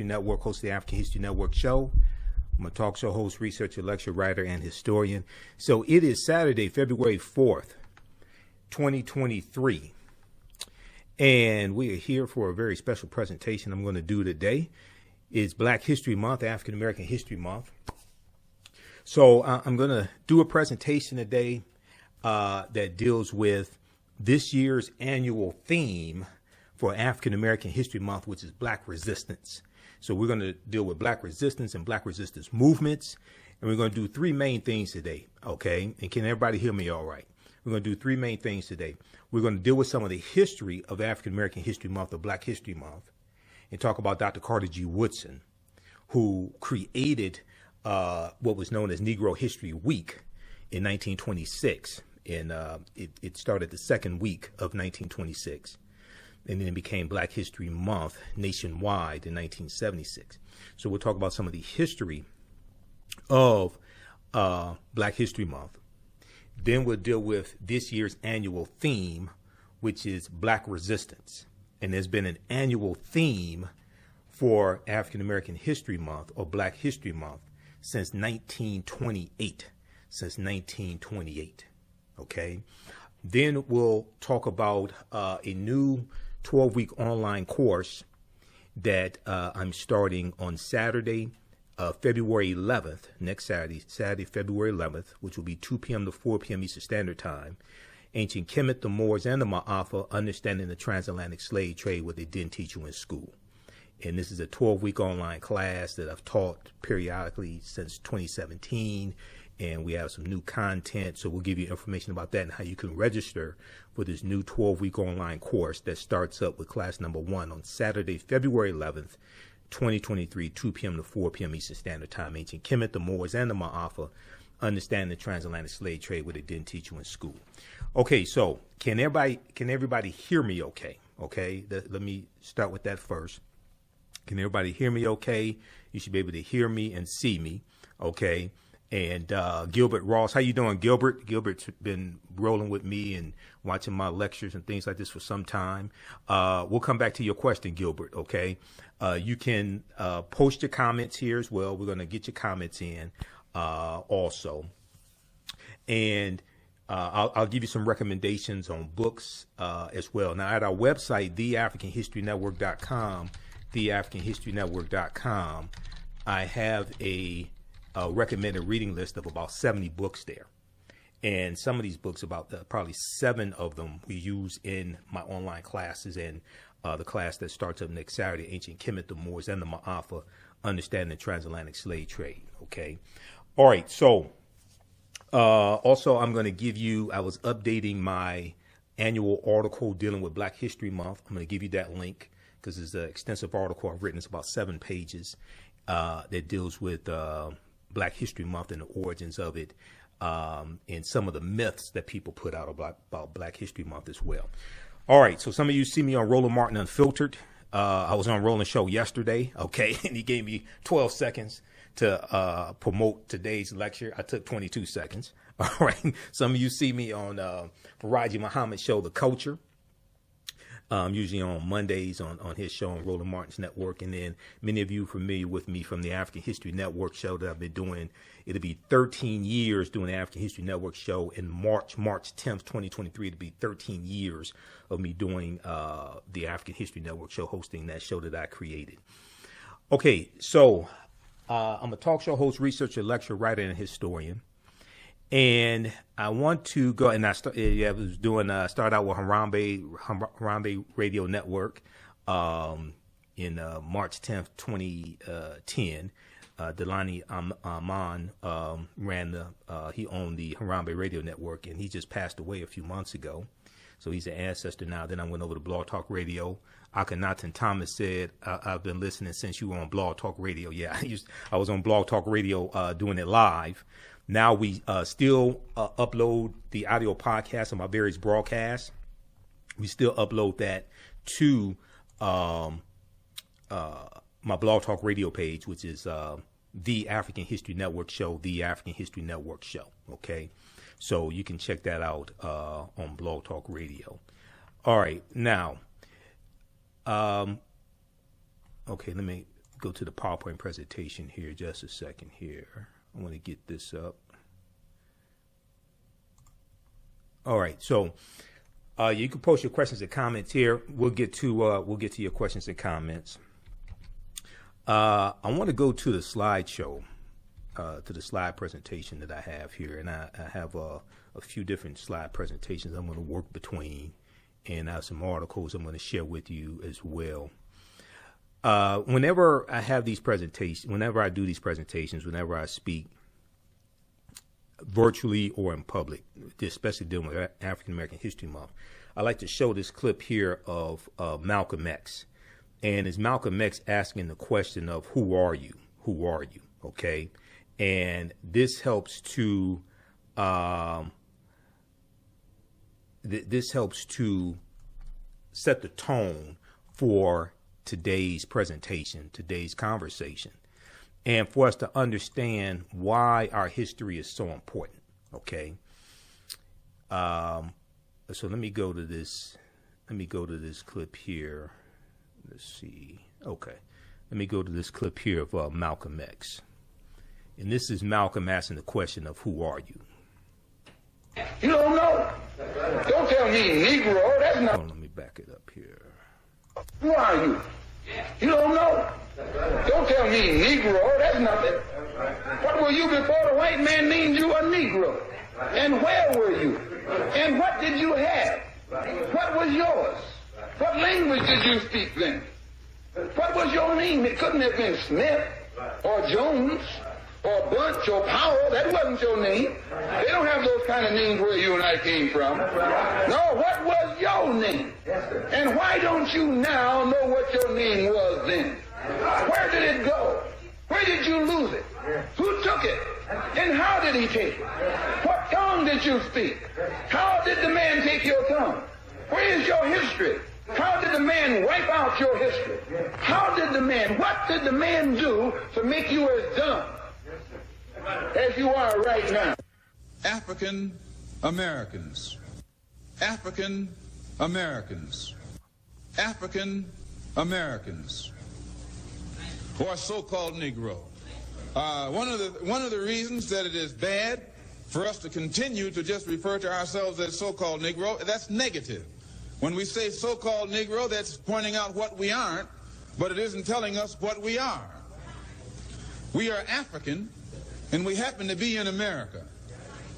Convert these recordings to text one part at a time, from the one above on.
Network, host of the African History Network show. I'm a talk show host, researcher, lecturer, writer, and historian. So it is Saturday, February 4th, 2023. And we are here for a very special presentation I'm going to do today. It's Black History Month, African American History Month. So I'm going to do a presentation today that deals with this year's annual theme for African American History Month, which is Black Resistance. So we're going to deal with Black resistance and Black resistance movements. And we're going to do three main things today, okay? And can everybody hear me all right? We're going to do three main things today. We're going to deal with some of the history of African American History Month, or Black History Month, and talk about Dr. Carter G. Woodson, who created what was known as Negro History Week in 1926. And it started the second week of 1926. And then it became Black History Month nationwide in 1976. So we'll talk about some of the history of Black History Month. Then we'll deal with this year's annual theme, which is Black Resistance. And there's been an annual theme for African American History Month, or Black History Month, since 1928. Since 1928. Okay. Then we'll talk about a new 12-week online course that I'm starting on Saturday, February 11th, next Saturday, February 11th, which will be 2 p.m. to 4 p.m. Eastern Standard Time. Ancient Kemet, the Moors and The Maafa, Understanding the Transatlantic Slave Trade, what they didn't teach you in school. And this is a 12-week online class that I've taught periodically since 2017. And we have some new content, so we'll give you information about that and how you can register for this new 12-week online course that starts up with class number 1 on Saturday, February 11th, 2023, 2 p.m. to 4 p.m. Eastern Standard Time. Ancient Kemet, the Moors and The Maafa, Understand the Transatlantic Slave Trade, what they didn't teach you in school. Okay, so can everybody hear me okay? Okay, let me start with that first. Can everybody hear me okay? You should be able to hear me and see me, okay? And Gilbert Ross, how you doing, Gilbert? Gilbert's been rolling with me and watching my lectures and things like this for some time. We'll come back to your question, Gilbert, okay? You can post your comments here as well. We're going to get your comments in also. And I'll give you some recommendations on books as well. Now, at our website, theafricanhistorynetwork.com, theafricanhistorynetwork.com, I have a recommended reading list of about 70 books there. And some of these books, about probably 7 of them, we use in my online classes, and the class that starts up next Saturday, Ancient Kemet, the Moors and The Maafa, Understanding the Transatlantic Slave Trade. Okay. All right. So also, I'm going to give you, I was updating my annual article dealing with Black History Month. I'm going to give you that link because it's an extensive article I've written. It's about 7 pages that deals with Black History Month and the origins of it, and some of the myths that people put out about Black History Month as well. All right, so some of you see me on Roland Martin Unfiltered. I was on Roland's show yesterday, okay, and he gave me 12 seconds to promote today's lecture. I took 22 seconds. All right, some of you see me on Faraji Muhammad's show, The Culture. Usually on Mondays on his show on Roland Martin's network. And then many of you familiar with me from the African History Network show that I've been doing. It'll be 13 years doing the African History Network show in March 10th, 2023. It'll be 13 years of me doing the African History Network show, hosting that show that I created. Okay, so I'm a talk show host, researcher, lecturer, writer, and historian. And I want to go, and I started out with Harambe Radio Network in March 10th, 2010. Delani Aman he owned the Harambe Radio Network, and he just passed away a few months ago. So he's an ancestor now. Then I went over to Blog Talk Radio. Akhenaten Thomas said, I've been listening since you were on Blog Talk Radio. Yeah, I was on Blog Talk Radio doing it live. Now we still upload the audio podcast on my various broadcasts. We still upload that to my Blog Talk Radio page, which is The African History Network Show, The African History Network Show. Okay, so you can check that out on Blog Talk Radio. All right, now, okay, let me go to the PowerPoint presentation here. Just a second here. I want to get this up. All right, so you can post your questions and comments here. We'll get to your questions and comments. I want to go to the slideshow, to the slide presentation that I have here, and I have a few different slide presentations I'm going to work between, and I have some articles I'm going to share with you as well. Whenever I have these presentations, whenever I do these presentations, whenever I speak, virtually or in public, especially dealing with African American History Month, I like to show this clip here of Malcolm X. And it's Malcolm X asking the question of who are you? Who are you? Okay. And this helps to set the tone for today's presentation, today's conversation, and for us to understand why our history is so important. Okay. So let me go to this. Let me go to this clip here. Let's see. Okay. Let me go to this clip here of Malcolm X. And this is Malcolm asking the question of who are you? You don't know. Don't tell me Negro. That's not. Oh, let me back it up here. Who are you? You don't know. Don't tell me Negro. That's nothing. What were you before the white man named you a Negro? And where were you? And what did you have? What was yours? What language did you speak then? What was your name? It couldn't have been Smith or Jones or Bunch or Powell. That wasn't your name. They don't have those kind of names where you and I came from. No, what was your name? And why don't you now know what your name was then? Where did it go? Where did you lose it? Who took it? And how did he take it? What tongue did you speak? How did the man take your tongue? Where is your history? How did the man wipe out your history? How did the man, what did the man do to make you as dumb as you are right now? African Americans. African Americans. African Americans. Or so-called Negro. One of the reasons that it is bad for us to continue to just refer to ourselves as so-called Negro, that's negative. When we say so-called Negro, that's pointing out what we aren't, but it isn't telling us what we are. We are African, and we happen to be in America.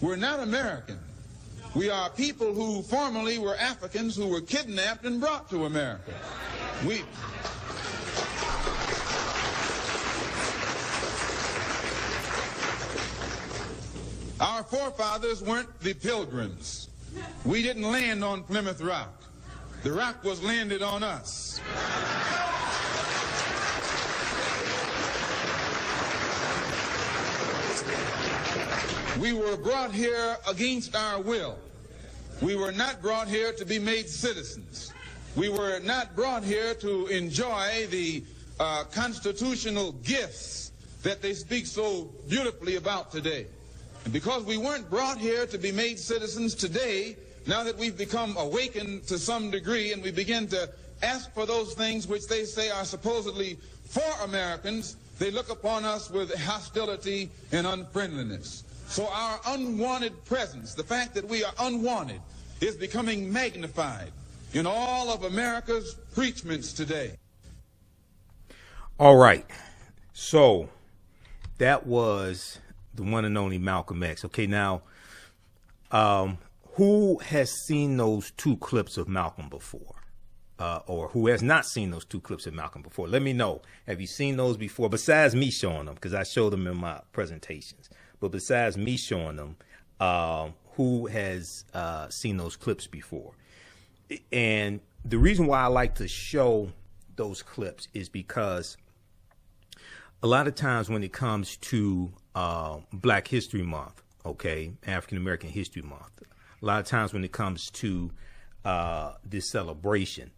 We're not American. We are people who formerly were Africans who were kidnapped and brought to America. Our forefathers weren't the Pilgrims. We didn't land on Plymouth Rock. The rock was landed on us. We were brought here against our will. We were not brought here to be made citizens. We were not brought here to enjoy the constitutional gifts that they speak so beautifully about today. And because we weren't brought here to be made citizens today, now that we've become awakened to some degree and we begin to ask for those things which they say are supposedly for Americans, they look upon us with hostility and unfriendliness. So our unwanted presence, the fact that we are unwanted, is becoming magnified in all of America's preachments today. All right. So that was the one and only Malcolm X. Okay, now, who has seen those two clips of Malcolm before? Or who has not seen those two clips of Malcolm before? Let me know. Have you seen those before? Besides me showing them, because I showed them in my presentations. But besides me showing them, who has seen those clips before? And the reason why I like to show those clips is because a lot of times when it comes to Black History Month, okay, African American History Month, a lot of times when it comes to this celebration,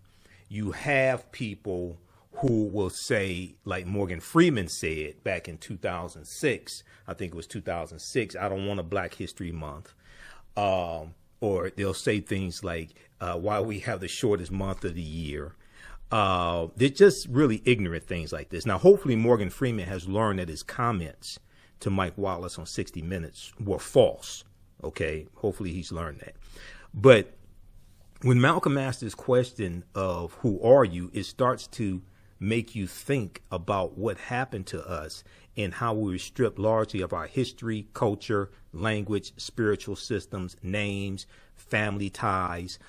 you have people who will say, like Morgan Freeman said back in 2006, I think it was 2006, I don't want a Black History Month. Or they'll say things like, why we have the shortest month of the year. They're just really ignorant things like this. Now, hopefully Morgan Freeman has learned that his comments to Mike Wallace on 60 Minutes were false. Okay, hopefully he's learned that. But when Malcolm asked this question of who are you, it starts to make you think about what happened to us and how we were stripped largely of our history, culture, language, spiritual systems, names, family ties,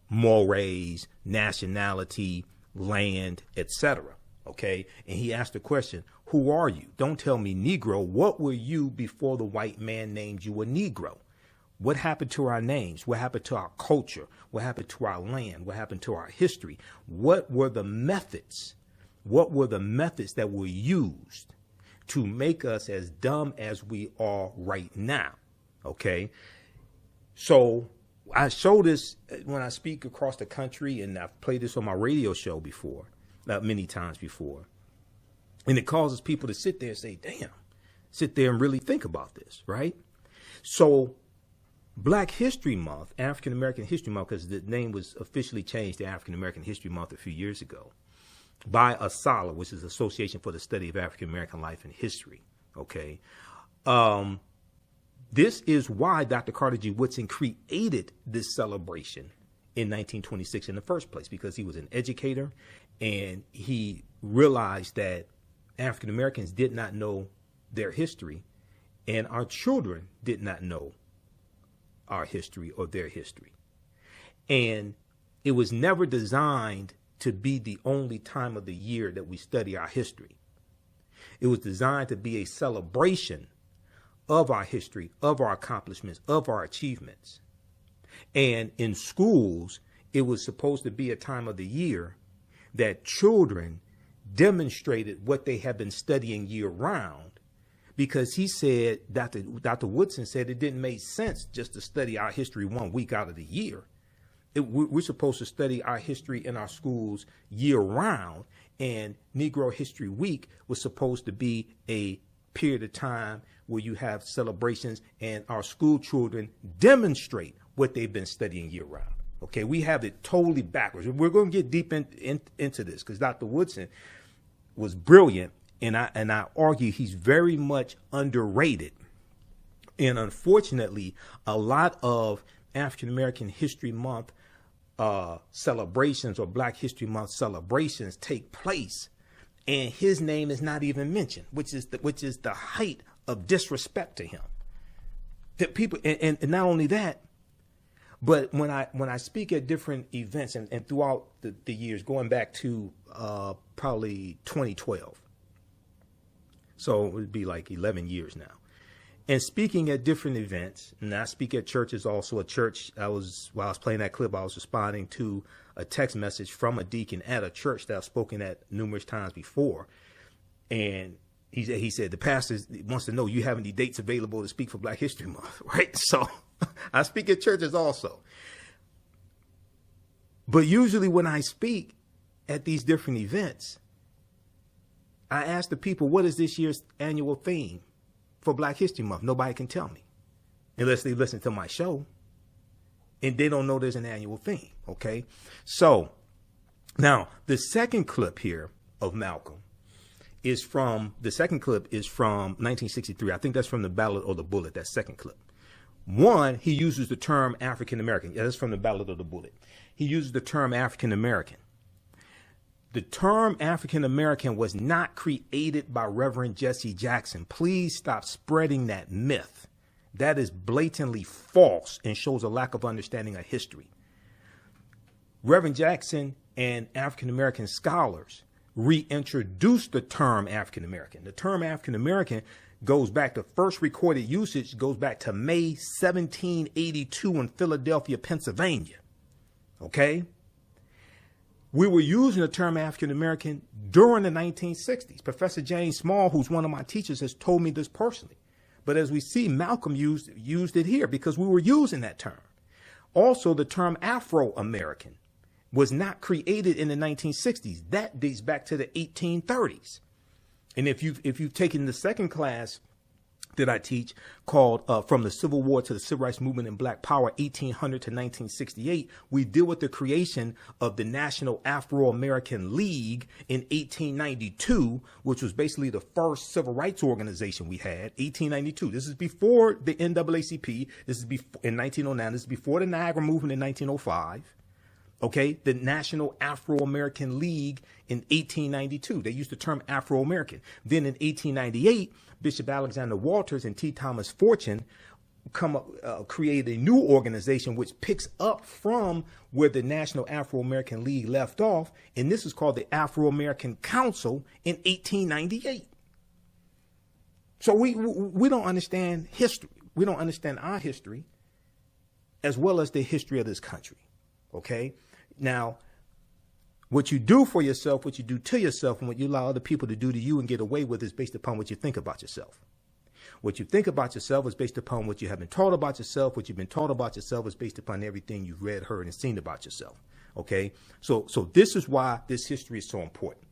mores, nationality, land, etc. Okay. And he asked the question, who are you? Don't tell me Negro. What were you before the white man named you a Negro? What happened to our names? What happened to our culture? What happened to our land? What happened to our history? What were the methods? What were the methods that were used to make us as dumb as we are right now? Okay. So I show this when I speak across the country, and I've played this on my radio show before, many times before. And it causes people to sit there and say, damn, sit there and really think about this, right? So Black History Month, African American History Month, because the name was officially changed to African American History Month a few years ago by ASALH, which is Association for the Study of African American Life and History. Okay. This is why Dr. Carter G. Woodson created this celebration in 1926 in the first place, because he was an educator and he realized that African Americans did not know their history and our children did not know our history or their history. And it was never designed to be the only time of the year that we study our history. It was designed to be a celebration of our history, of our accomplishments, of our achievements. And in schools, it was supposed to be a time of the year that children demonstrated what they have been studying year round, because he said, Dr. Woodson said it didn't make sense just to study our history 1 week out of the year. We're supposed to study our history in our schools year round, and Negro History Week was supposed to be a period of time where you have celebrations and our school children demonstrate what they've been studying year round. Okay, we have it totally backwards. We're going to get deep into this because Dr. Woodson was brilliant, and I argue he's very much underrated. And unfortunately, a lot of African American History Month celebrations or Black History Month celebrations take place, and his name is not even mentioned, which is the height of disrespect to him. That people, and not only that, but when I speak at different events and throughout the years, going back to probably 2012, so it would be like 11 years now, and speaking at different events, and I speak at churches also. A church, while I was playing that clip, I was responding to a text message from a deacon at a church that I've spoken at numerous times before, and he said the pastor wants to know, you have any dates available to speak for Black History Month, right? So I speak at churches also. But usually when I speak at these different events, I ask the people, what is this year's annual theme for Black History Month? Nobody can tell me unless they listen to my show, and they don't know there's an annual theme. Okay. So now the second clip here of Malcolm is from 1963. I think that's from the Ballad of the Bullet, that second clip. One, he uses the term African American. Yeah, that's from the Ballad of the Bullet. He uses the term African American. The term African American was not created by Reverend Jesse Jackson. Please stop spreading that myth. That is blatantly false and shows a lack of understanding of history. Reverend Jackson and African American scholars reintroduced the term African American. The term African American goes back to first recorded usage, goes back to May 1782 in Philadelphia, Pennsylvania. Okay? We were using the term African American during the 1960s. Professor James Small, who's one of my teachers, has told me this personally. But as we see, Malcolm used it here because we were using that term. Also, the term Afro-American was not created in the 1960s. That dates back to the 1830s. And if you've taken the second class that I teach called From the Civil War to the Civil Rights Movement and Black Power, 1800 to 1968. We deal with the creation of the National Afro-American League in 1892, which was basically the first civil rights organization we had, 1892. This is before the NAACP. This is in 1909. This is before the Niagara Movement in 1905. Okay, the National Afro-American League in 1892. They used the term Afro-American. Then in 1898, Bishop Alexander Walters and T. Thomas Fortune created a new organization which picks up from where the National Afro-American League left off, and this is called the Afro-American Council in 1898. So we don't understand history. We don't understand our history as well as the history of this country. Okay? Now, what you do for yourself, what you do to yourself, and what you allow other people to do to you and get away with is based upon what you think about yourself. What you think about yourself is based upon what you have been taught about yourself. What you've been taught about yourself is based upon everything you've read, heard, and seen about yourself. Okay? So this is why this history is so important.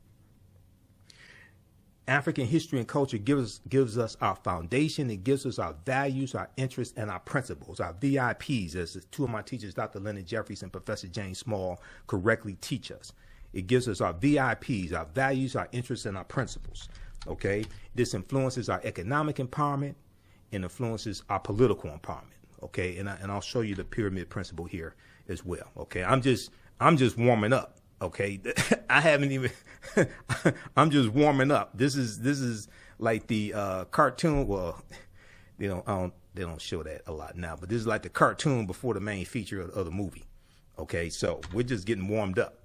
African history and culture gives us our foundation. It gives us our values, our interests, and our principles, our VIPs, as the two of my teachers, Dr. Leonard Jeffries and Professor James Small, correctly teach us. It gives us our VIPs, our values, our interests, and our principles. Okay? This influences our economic empowerment and influences our political empowerment. Okay? And I'll show you the pyramid principle here as well. Okay? I'm just warming up. Okay, I haven't even. I'm just warming up. This is like the cartoon. Well, they don't show that a lot now, but this is like the cartoon before the main feature of the movie. Okay, so we're just getting warmed up.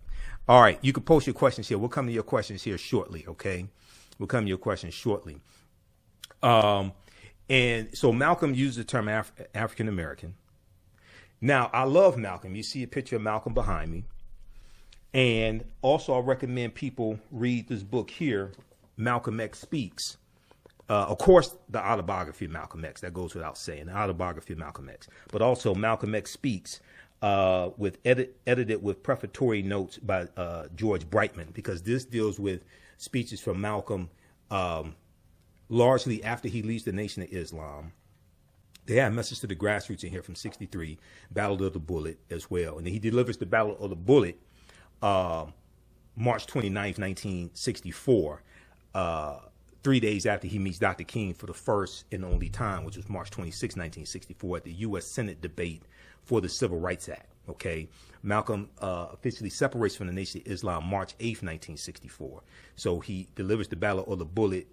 All right, you can post your questions here. We'll come to your questions here shortly. Okay, we'll come to your questions shortly. And so Malcolm used the term African American. Now I love Malcolm. You see a picture of Malcolm behind me. And also, I recommend people read this book here, Malcolm X Speaks. Of course, the autobiography of Malcolm X. That goes without saying, the autobiography of Malcolm X. But also Malcolm X Speaks, edited with prefatory notes by George Brightman, because this deals with speeches from Malcolm largely after he leaves the Nation of Islam. They have Message to the Grassroots in here from 63, Battle of the Bullet as well. And he delivers the Battle of the Bullet March 29th, 1964, 3 days after he meets Dr. King for the first and only time, which was March 26, 1964, at the U.S. Senate debate for the Civil Rights Act. Okay, Malcolm officially separates from the Nation of Islam March 8th, 1964. So he delivers the Battle of the Bullet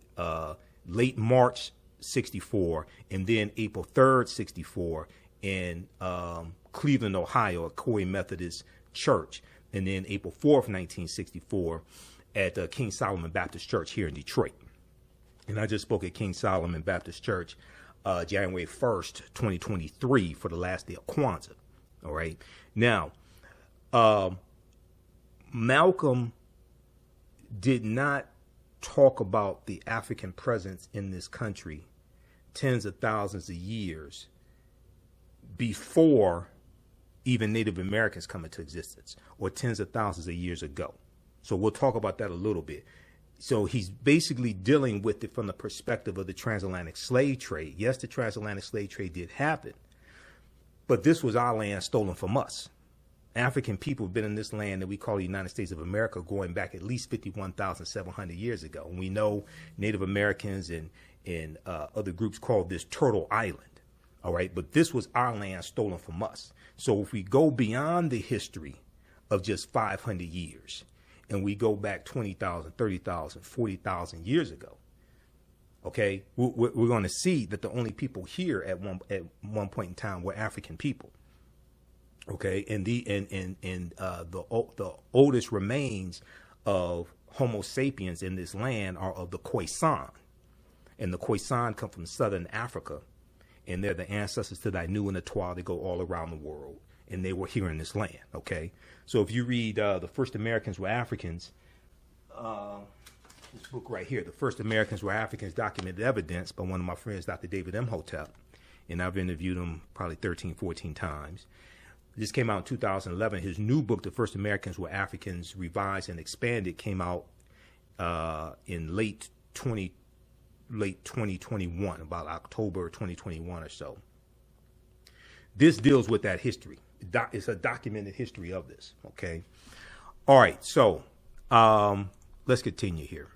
late March 64, and then April 3rd, 64, in Cleveland, Ohio, at Corey Methodist Church. And then April 4th, 1964, at King Solomon Baptist Church here in Detroit. And I just spoke at King Solomon Baptist Church January 1st, 2023, for the last day of Kwanzaa. All right. Now, Malcolm did not talk about the African presence in this country tens of thousands of years before even Native Americans come into existence, or tens of thousands of years ago. So we'll talk about that a little bit. So he's basically dealing with it from the perspective of the transatlantic slave trade. Yes, the transatlantic slave trade did happen, but this was our land stolen from us. African people have been in this land that we call the United States of America going back at least 51,700 years ago. And we know Native Americans and other groups called this Turtle Island. All right, but this was our land stolen from us. So if we go beyond the history of just 500 years and we go back 20,000, 30,000, 40,000 years ago, okay, we're going to see that the only people here at one point in time were African people. Okay, and the oldest remains of Homo sapiens in this land are of the Khoisan, and the Khoisan come from southern Africa. And they're the ancestors to the Ainu and the Twa. They go all around the world, and they were here in this land. Okay, so if you read The First Americans Were Africans, this book right here, The First Americans Were Africans, Documented Evidence, by one of my friends, Dr. David Imhotep, and I've interviewed him probably 13, 14 times. This came out in 2011. His new book, The First Americans Were Africans, Revised and Expanded, came out in late late 2021, about October 2021 or so. This deals with that history. It's a documented history of this. Okay. All right. So let's continue here.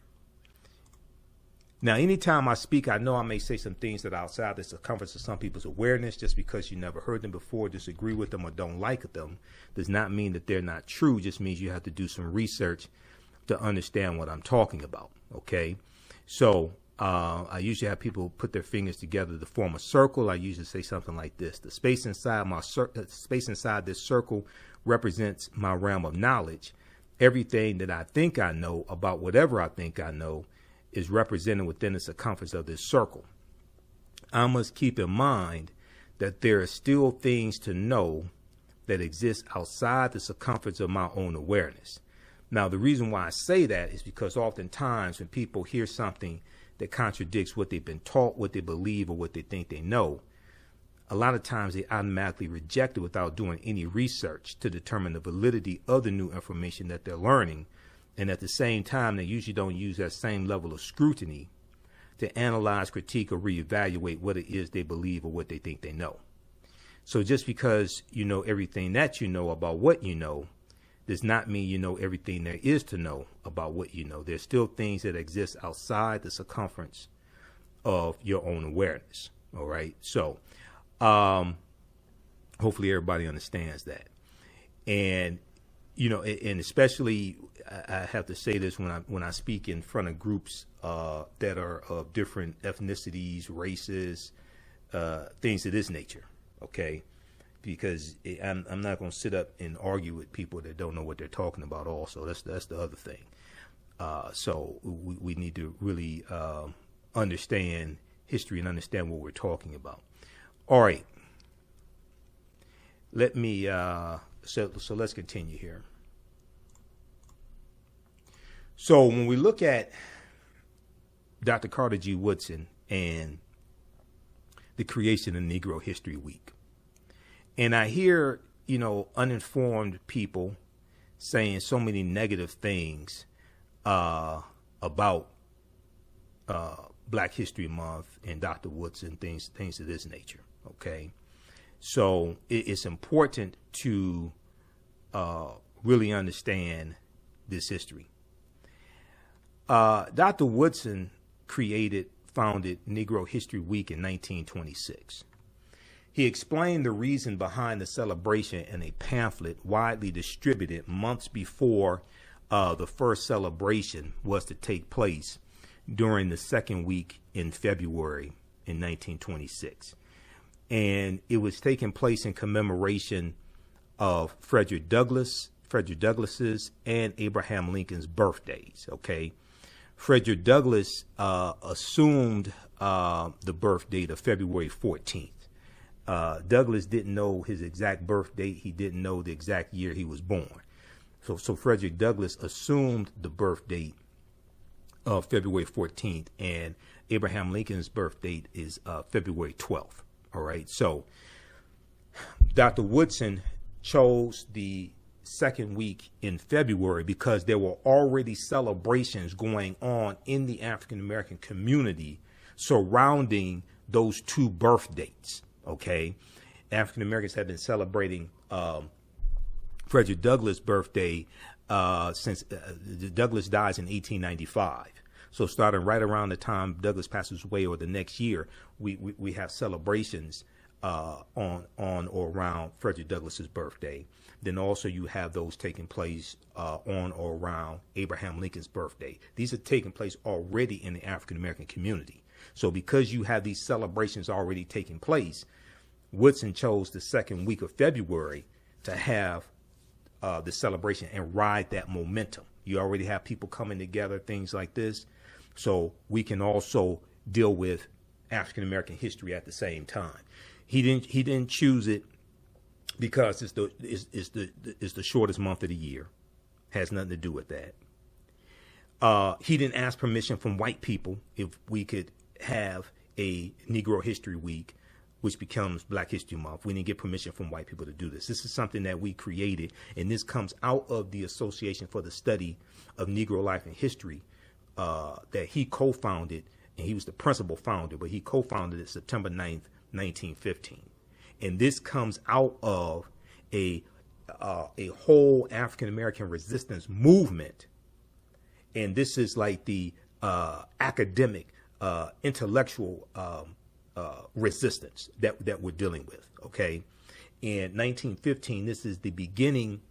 Now, anytime I speak, I know I may say some things that are outside the circumference of some people's awareness. Just because you never heard them before, disagree with them, or don't like them does not mean that they're not true. Just means you have to do some research to understand what I'm talking about. Okay. So I usually have people put their fingers together to form a circle. I usually say something like this: the space inside this circle represents my realm of knowledge. Everything that I think I know about whatever I think I know is represented within the circumference of this circle. I must keep in mind that there are still things to know that exist outside the circumference of my own awareness. Now, the reason why I say that is because oftentimes when people hear something that contradicts what they've been taught, what they believe, or what they think they know, a lot of times they automatically reject it without doing any research to determine the validity of the new information that they're learning. And at the same time, they usually don't use that same level of scrutiny to analyze, critique, or reevaluate what it is they believe or what they think they know. So just because you know everything that you know about what you know does not mean you know everything there is to know about what you know. There's still things that exist outside the circumference of your own awareness. All right. So hopefully everybody understands that. And and especially I have to say this when I speak in front of groups that are of different ethnicities, races, things of this nature. Okay, because I'm not going to sit up and argue with people that don't know what they're talking about. Also, that's the other thing. So we need to really understand history and understand what we're talking about. All right. Let me so let's continue here. So when we look at Dr. Carter G. Woodson and the creation of Negro History Week, and I hear, uninformed people saying so many negative things about Black History Month and Dr. Woodson, things of this nature. Okay. So it's important to really understand this history. Dr. Woodson founded Negro History Week in 1926. He explained the reason behind the celebration in a pamphlet widely distributed months before the first celebration was to take place during the second week in February in 1926. And it was taking place in commemoration of Frederick Douglass's and Abraham Lincoln's birthdays. Okay. Frederick Douglass assumed the birth date of February 14th. Douglass didn't know his exact birth date. He didn't know the exact year he was born. So Frederick Douglass assumed the birth date of February 14th, and Abraham Lincoln's birth date is February 12th. All right. So Dr. Woodson chose the second week in February because there were already celebrations going on in the African American community surrounding those two birth dates. Okay. African Americans have been celebrating Frederick Douglass' birthday since Douglass dies in 1895. So starting right around the time Douglass passes away or the next year, we have celebrations on or around Frederick Douglass's birthday. Then also you have those taking place on or around Abraham Lincoln's birthday. These are taking place already in the African American community. So because you have these celebrations already taking place, Woodson chose the second week of February to have the celebration and ride that momentum. You already have people coming together, things like this. So we can also deal with African American history at the same time. He didn't choose it because it's the shortest month of the year. Has nothing to do with that. He didn't ask permission from white people if we could have a Negro History Week, which becomes Black History Month. We didn't get permission from white people to do this. This is something that we created, and this comes out of the Association for the Study of Negro Life and History that he co-founded and he was the principal founder, but he co-founded it September 9th, 1915. And this comes out of a whole African American resistance movement. And this is like the academic, intellectual resistance that we're dealing with. Okay. In 1915, this is the beginning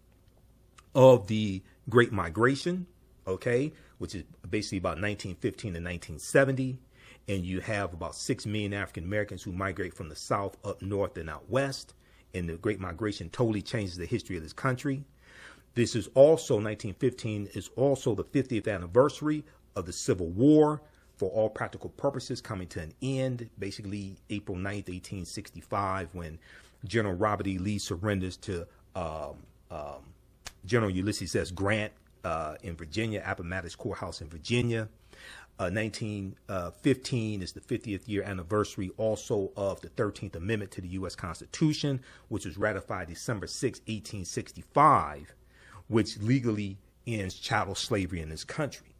of the Great Migration, okay, which is basically about 1915 to 1970. And you have about 6 million African Americans who migrate from the South up north and out west. And the Great Migration totally changes the history of this country. This is also, 1915 is also the 50th anniversary of the Civil War, for all practical purposes coming to an end, basically April 9th, 1865, when General Robert E. Lee surrenders to General Ulysses S. Grant in Virginia, Appomattox Courthouse in Virginia. 1915 is the 50th year anniversary also of the 13th Amendment to the U.S. Constitution, which was ratified December 6, 1865, which legally ends chattel slavery in this country.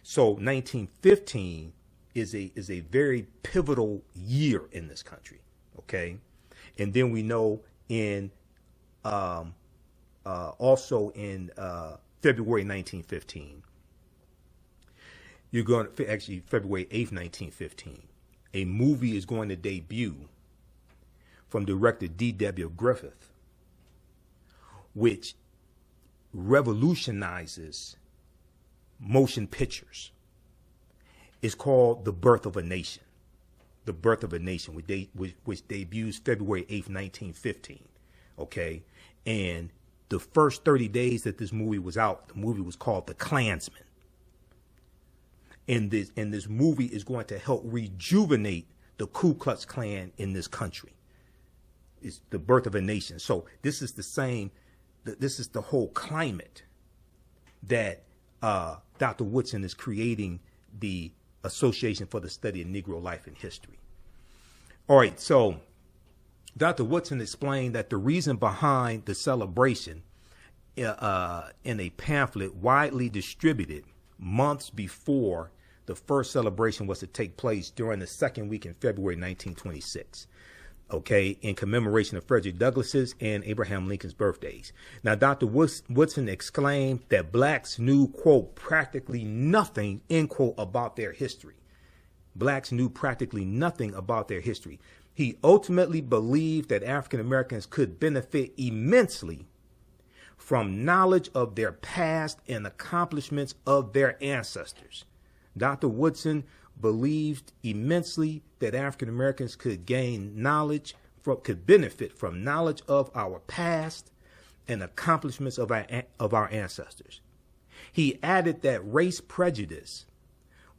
So 1915 is a very pivotal year in this country, okay? And then we know in also in February 1915, you're going to actually February 8th, 1915, a movie is going to debut from director D.W. Griffith, which revolutionizes motion pictures. It's called The Birth of a Nation. The Birth of a Nation, which debuts February 8th, 1915. Okay. And the first 30 days that this movie was out, the movie was called The Klansman. And this movie is going to help rejuvenate the Ku Klux Klan in this country. It's The Birth of a Nation. So this is this is the whole climate that Dr. Woodson is creating the Association for the Study of Negro Life and History. All right, so Dr. Woodson explained that the reason behind the celebration in a pamphlet widely distributed months before the first celebration was to take place during the second week in February 1926, okay, in commemoration of Frederick Douglass's and Abraham Lincoln's birthdays. Now, Dr. Woodson exclaimed that blacks knew, quote, practically nothing, end quote, about their history. Blacks knew practically nothing about their history. He ultimately believed that African Americans could benefit immensely from knowledge of their past and accomplishments of their ancestors. Dr. Woodson believed immensely that African Americans could gain knowledge, could benefit from knowledge of our past and accomplishments of our ancestors. He added that race prejudice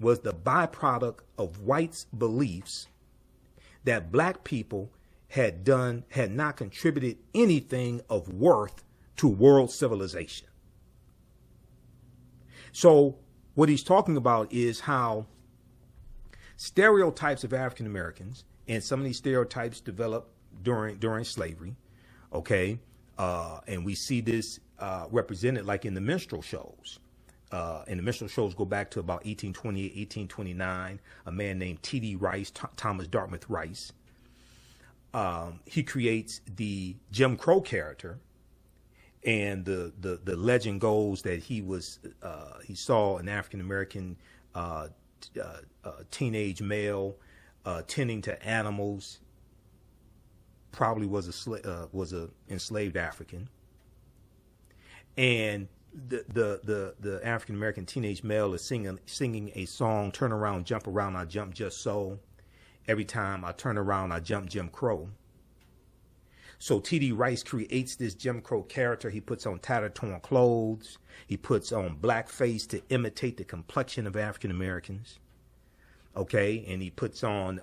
was the byproduct of whites' beliefs that black people had not contributed anything of worth to world civilization. So what he's talking about is how stereotypes of African Americans, and some of these stereotypes developed during slavery, okay, and we see this represented like in the minstrel shows. And the minstrel shows go back to about 1828, 1829. A man named T.D. Rice, Thomas Dartmouth Rice, he creates the Jim Crow character. And the legend goes that he saw an African American teenage male tending to animals, probably was a enslaved African, and the African American teenage male is singing a song, "Turn around, jump around, I jump just so. Every time I turn around, I jump Jim Crow." So T.D. Rice creates this Jim Crow character. He puts on tattered, torn clothes. He puts on blackface to imitate the complexion of African Americans. Okay, and he puts on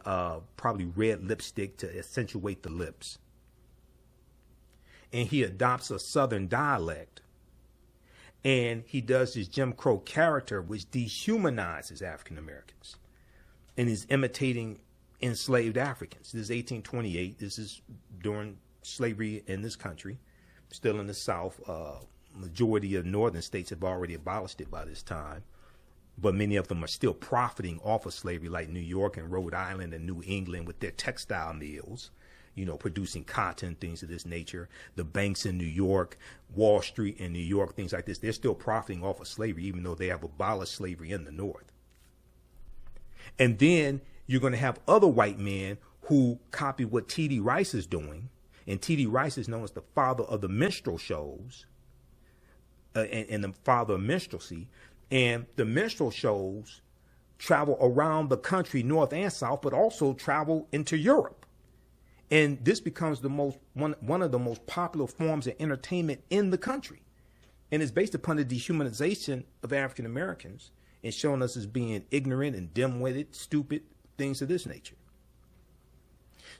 probably red lipstick to accentuate the lips. And he adopts a Southern dialect. And he does this Jim Crow character, which dehumanizes African Americans, and is imitating enslaved Africans. This is 1828. This is during slavery in this country, still in the South. Majority of northern states have already abolished it by this time. but many of them are still profiting off of slavery, like New York and Rhode Island and New England with their textile mills, producing cotton, things of this nature. The banks in New York, Wall Street in New York, things like this, they're still profiting off of slavery, even though they have abolished slavery in the North. And then you're going to have other white men who copy what T.D. Rice is doing. And T.D. Rice is known as the father of the minstrel shows and the father of minstrelsy. And the minstrel shows travel around the country, north and south, but also travel into Europe. And this becomes one of the most popular forms of entertainment in the country. And it's based upon the dehumanization of African Americans and showing us as being ignorant and dim-witted, stupid, things of this nature.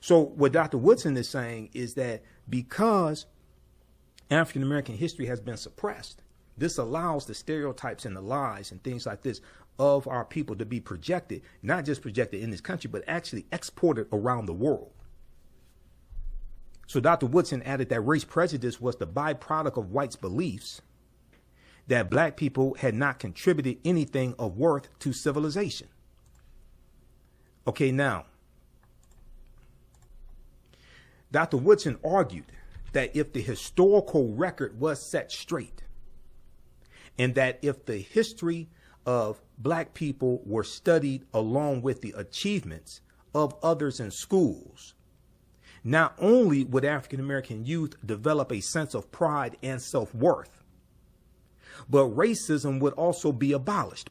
So what Dr. Woodson is saying is that because African American history has been suppressed, this allows the stereotypes and the lies and things like this of our people to be projected, not just projected in this country, but actually exported around the world. So Dr. Woodson added that race prejudice was the byproduct of whites' beliefs that black people had not contributed anything of worth to civilization. Okay, now, Dr. Woodson argued that if the historical record was set straight, and that if the history of black people were studied along with the achievements of others in schools, not only would African American youth develop a sense of pride and self-worth, but racism would also be abolished.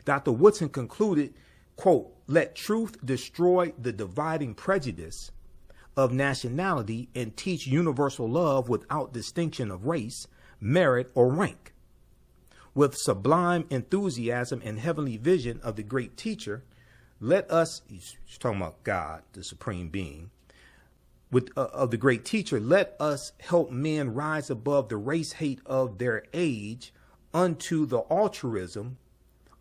Dr. Woodson concluded, quote, "Let truth destroy the dividing prejudice of nationality and teach universal love without distinction of race, merit, or rank. With sublime enthusiasm and heavenly vision of the great teacher, let us," he's talking about God, the supreme being, of the great teacher, "let us help men rise above the race hate of their age unto the altruism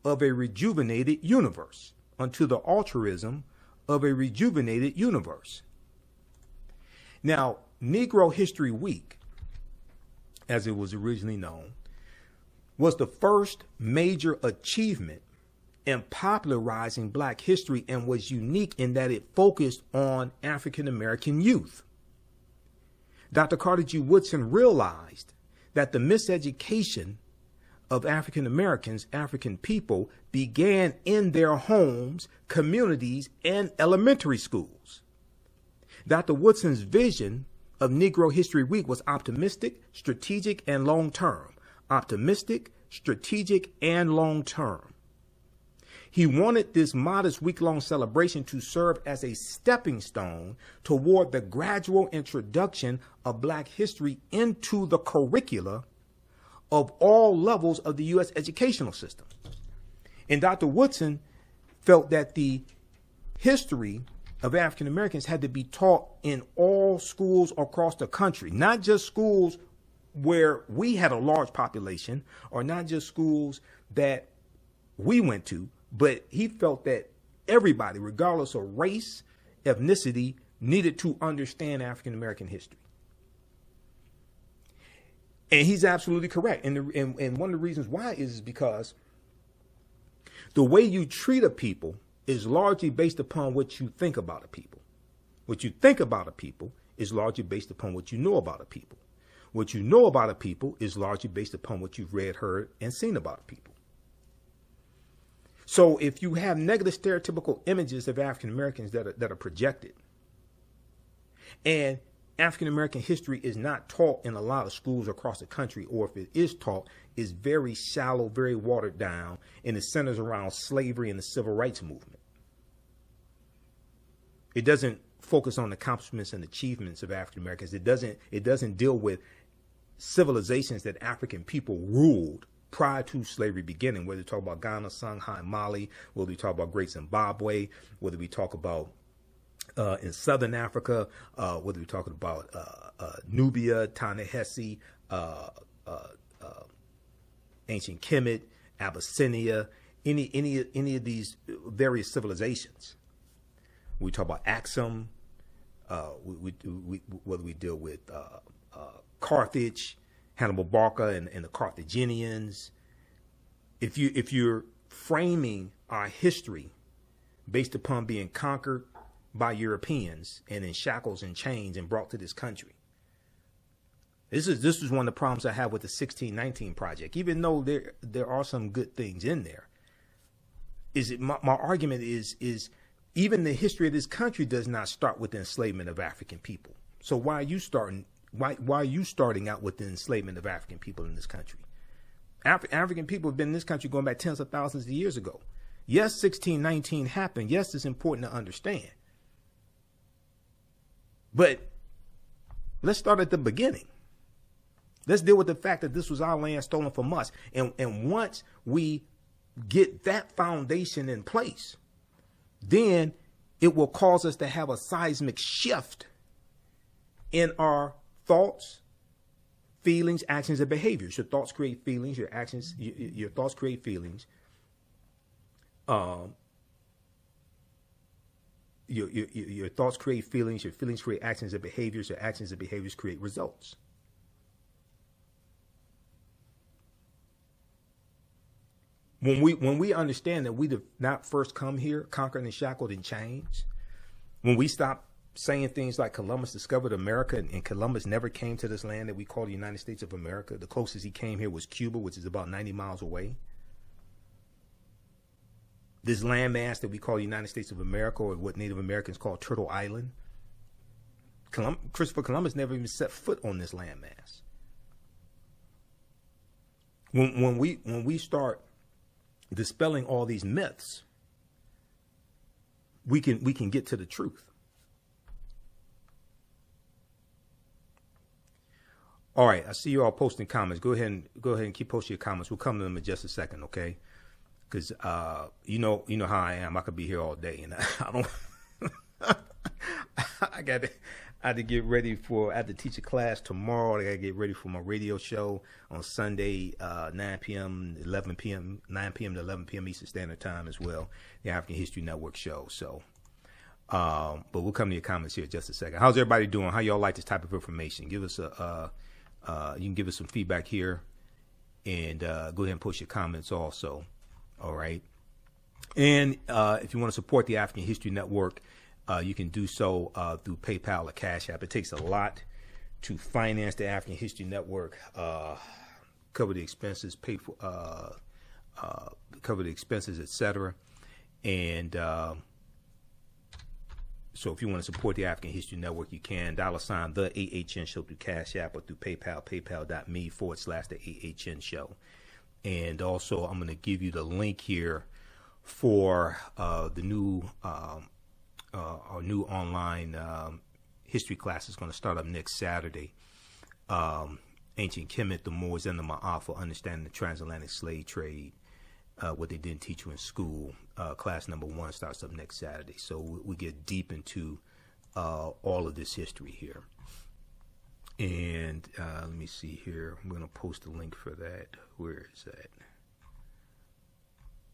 of a rejuvenated universe." Now, Negro History Week, as it was originally known, was the first major achievement in popularizing black history and was unique in that it focused on African American youth. Dr. Carter G. Woodson realized that the miseducation of African Americans, African people, began in their homes, communities, and elementary schools. Dr. Woodson's vision of Negro History Week was optimistic, strategic, and long-term. He wanted this modest week-long celebration to serve as a stepping stone toward the gradual introduction of black history into the curricula of all levels of the U.S. educational system. And Dr. Woodson felt that the history of African Americans had to be taught in all schools across the country, not just schools where we had a large population or not just schools that we went to, but he felt that everybody, regardless of race, ethnicity, needed to understand African American history. And he's absolutely correct. And one of the reasons why is because the way you treat a people is largely based upon what you think about a people. What you think about a people is largely based upon what you know about a people. What you know about a people is largely based upon what you've read, heard, and seen about a people. So if you have negative stereotypical images of African Americans that are projected, and African American history is not taught in a lot of schools across the country, or if it is taught, is very shallow, very watered down, and it centers around slavery and the civil rights movement. It doesn't focus on the accomplishments and achievements of African Americans. It doesn't deal with civilizations that African people ruled prior to slavery beginning, whether we talk about Ghana, Songhai, Mali, whether we talk about Great Zimbabwe, whether we talk about in Southern Africa, whether we're talking about Nubia, Ta-Nehisi, Ancient Kemet, Abyssinia, any of these various civilizations. We talk about Axum, whether we deal with Carthage, Hannibal Barca and the Carthaginians, if you're framing our history based upon being conquered by Europeans and in shackles and chains and brought to this country. This is one of the problems I have with the 1619 project. Even though there are some good things in there, my argument is even the history of this country does not start with the enslavement of African people. So why are you starting out with the enslavement of African people in this country? African people have been in this country going back tens of thousands of years ago. Yes, 1619 happened. Yes, it's important to understand. But let's start at the beginning. Let's deal with the fact that this was our land stolen from us. And once we get that foundation in place, then it will cause us to have a seismic shift in our thoughts, feelings, actions, and behaviors. Your thoughts create feelings, your actions, your thoughts create feelings. Your thoughts create feelings, your feelings create actions and behaviors, your actions and behaviors create results. When we understand that we did not first come here conquered and shackled in chains, when we stop saying things like Columbus discovered America and Columbus never came to this land that we call the United States of America, the closest he came here was Cuba, which is about 90 miles away. This landmass that we call the United States of America, or what Native Americans call Turtle Island, Christopher Columbus never even set foot on this landmass. When we start dispelling all these myths, we can get to the truth. All right, I see you all posting comments. Go ahead and keep posting your comments. We'll come to them in just a second, okay? Because you know how I am. I could be here all day, and I don't. I had to get ready I had to teach a class tomorrow. I got to get ready for my radio show on Sunday, 9 p.m. to 11 p.m. Eastern Standard Time as well. The African History Network show. So, but we'll come to your comments here in just a second. How's everybody doing? How y'all like this type of information? Give us you can give us some feedback here, and go ahead and post your comments also. All right. And if you want to support the African History Network, you can do so through PayPal or Cash App. It takes a lot to finance the African History Network, cover the expenses, pay for, cover the expenses, etc. And so if you want to support the African History Network, you can $ the AHN show through Cash App or through PayPal, paypal.me/the AHN show. And also, I'm going to give you the link here for the new our new online history class is going to start up next Saturday. Ancient Kemet, the Moors and The Maafa, understanding the transatlantic slave trade, what they didn't teach you in school. Class number 1 starts up next Saturday. So we get deep into all of this history here. And let me see here. I'm going to post a link for that. Where is that?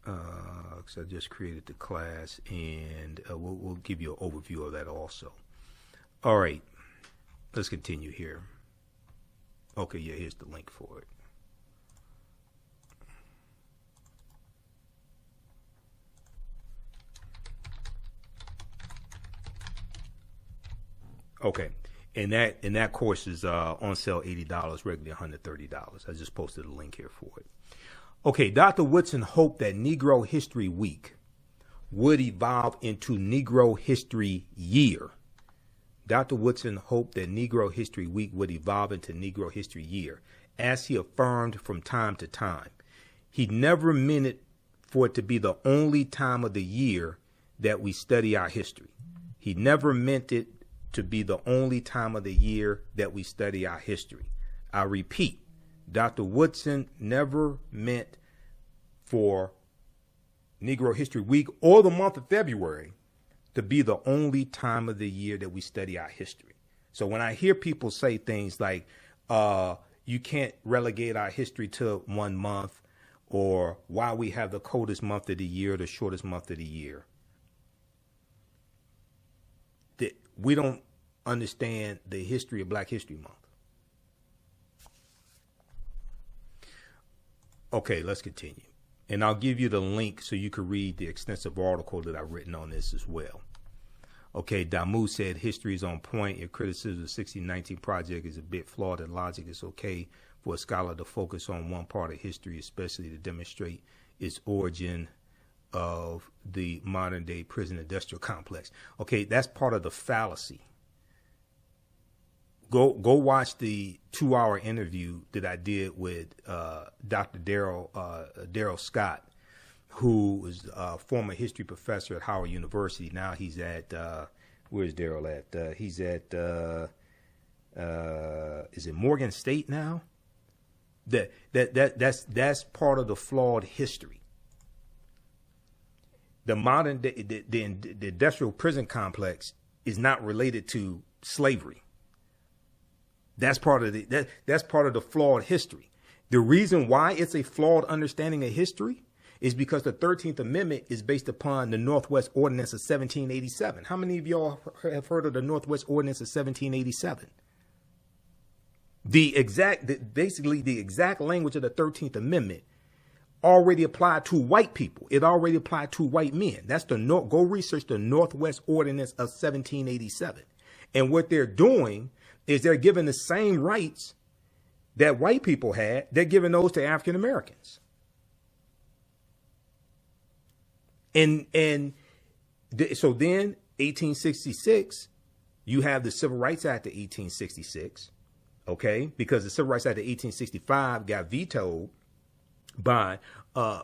Because I just created the class, and we'll give you an overview of that also. All right. Let's continue here. Okay, yeah, here's the link for it. Okay. And that course is on sale $80, regularly $130. I just posted a link here for it. Okay, Dr. Woodson hoped that Negro History Week would evolve into Negro History Year. Dr. Woodson hoped that Negro History Week would evolve into Negro History Year, as he affirmed from time to time. He never meant it for it to be the only time of the year that we study our history. He never meant it to be the only time of the year that we study our history. I repeat, Dr. Woodson never meant for Negro History Week or the month of February to be the only time of the year that we study our history. So when I hear people say things like, you can't relegate our history to 1 month, or why we have the coldest month of the year, the shortest month of the year, that we don't understand the history of Black History Month. Okay, let's continue. And I'll give you the link so you can read the extensive article that I've written on this as well. Okay, Damu said history is on point. If criticism of the 1619 project is a bit flawed in logic, it's okay for a scholar to focus on one part of history, especially to demonstrate its origin of the modern day prison industrial complex. Okay, that's part of the fallacy. Go watch the 2-hour interview that I did with Dr. Daryl Scott, who was a former history professor at Howard University. Now he's at where's Daryl at? He's at is it Morgan State now? That's part of the flawed history. The modern the industrial prison complex is not related to slavery. That's part of that's part of the flawed history. The reason why it's a flawed understanding of history is because the 13th Amendment is based upon the Northwest Ordinance of 1787. How many of y'all have heard of the Northwest Ordinance of 1787? Basically the exact language of the 13th Amendment already applied to white people. It already applied to white men. That's go research the Northwest Ordinance of 1787. And what they're doing is they're giving the same rights that white people had. They're giving those to African Americans. So then 1866, you have the Civil Rights Act of 1866, okay? Because the Civil Rights Act of 1865 got vetoed by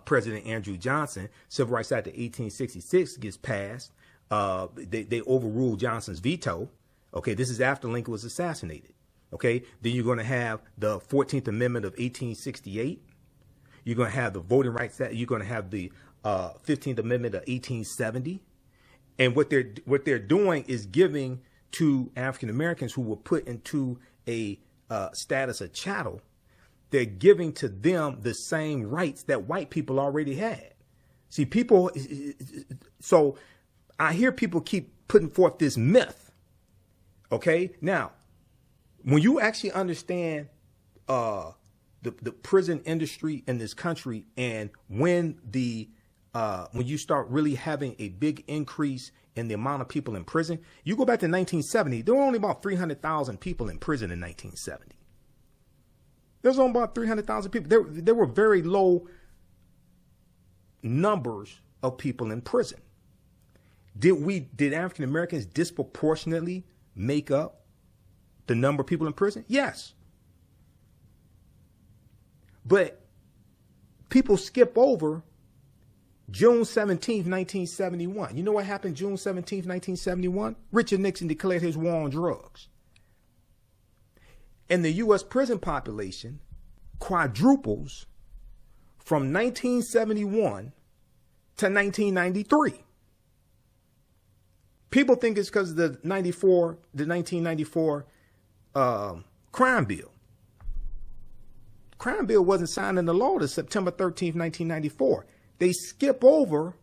President Andrew Johnson. Civil Rights Act of 1866 gets passed. They overruled Johnson's veto. Okay, this is after Lincoln was assassinated. Okay, then you're going to have the 14th Amendment of 1868. You're going to have the Voting Rights Act. You're going to have the 15th Amendment of 1870. And what they're doing is giving to African Americans who were put into a status of chattel. They're giving to them the same rights that white people already had. See, so I hear people keep putting forth this myth. Okay, now, when you actually understand the prison industry in this country, and when you start really having a big increase in the amount of people in prison, you go back to 1970, there were only about 300,000 people in prison in 1970. There's only about 300,000 people. There were very low numbers of people in prison. Did African Americans disproportionately make up the number of people in prison? Yes. But people skip over June 17th, 1971. You know what happened June 17th, 1971? Richard Nixon declared his war on drugs. And the U.S. prison population quadruples from 1971 to 1993. People think it's because of the 1994 crime bill. Crime bill wasn't signed into law until September 13th, 1994. They skip over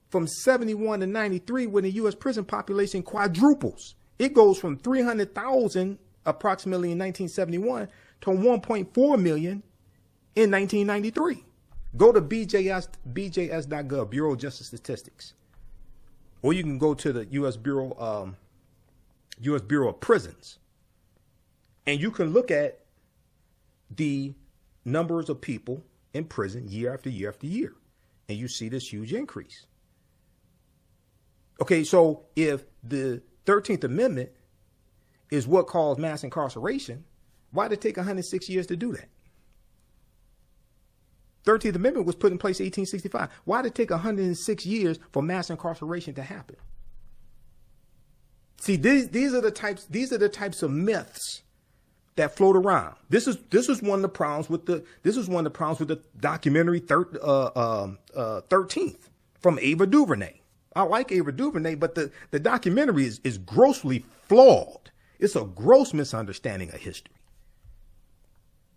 from 71 to 93 when the U.S. prison population quadruples. It goes from 300,000 approximately in 1971 to 1.4 million in 1993. Go to BJS.gov, Bureau of Justice Statistics. Or you can go to the U.S. Bureau of Prisons, and you can look at the numbers of people in prison year after year after year, and you see this huge increase. Okay, so if the 13th Amendment is what caused mass incarceration, why did it take 106 years to do that? 13th Amendment was put in place in 1865. Why did it take 106 years for mass incarceration to happen? See, these are the types of myths that float around. This is one of the problems with the documentary 13th from Ava DuVernay. I like Ava DuVernay, but the documentary is grossly flawed. It's a gross misunderstanding of history.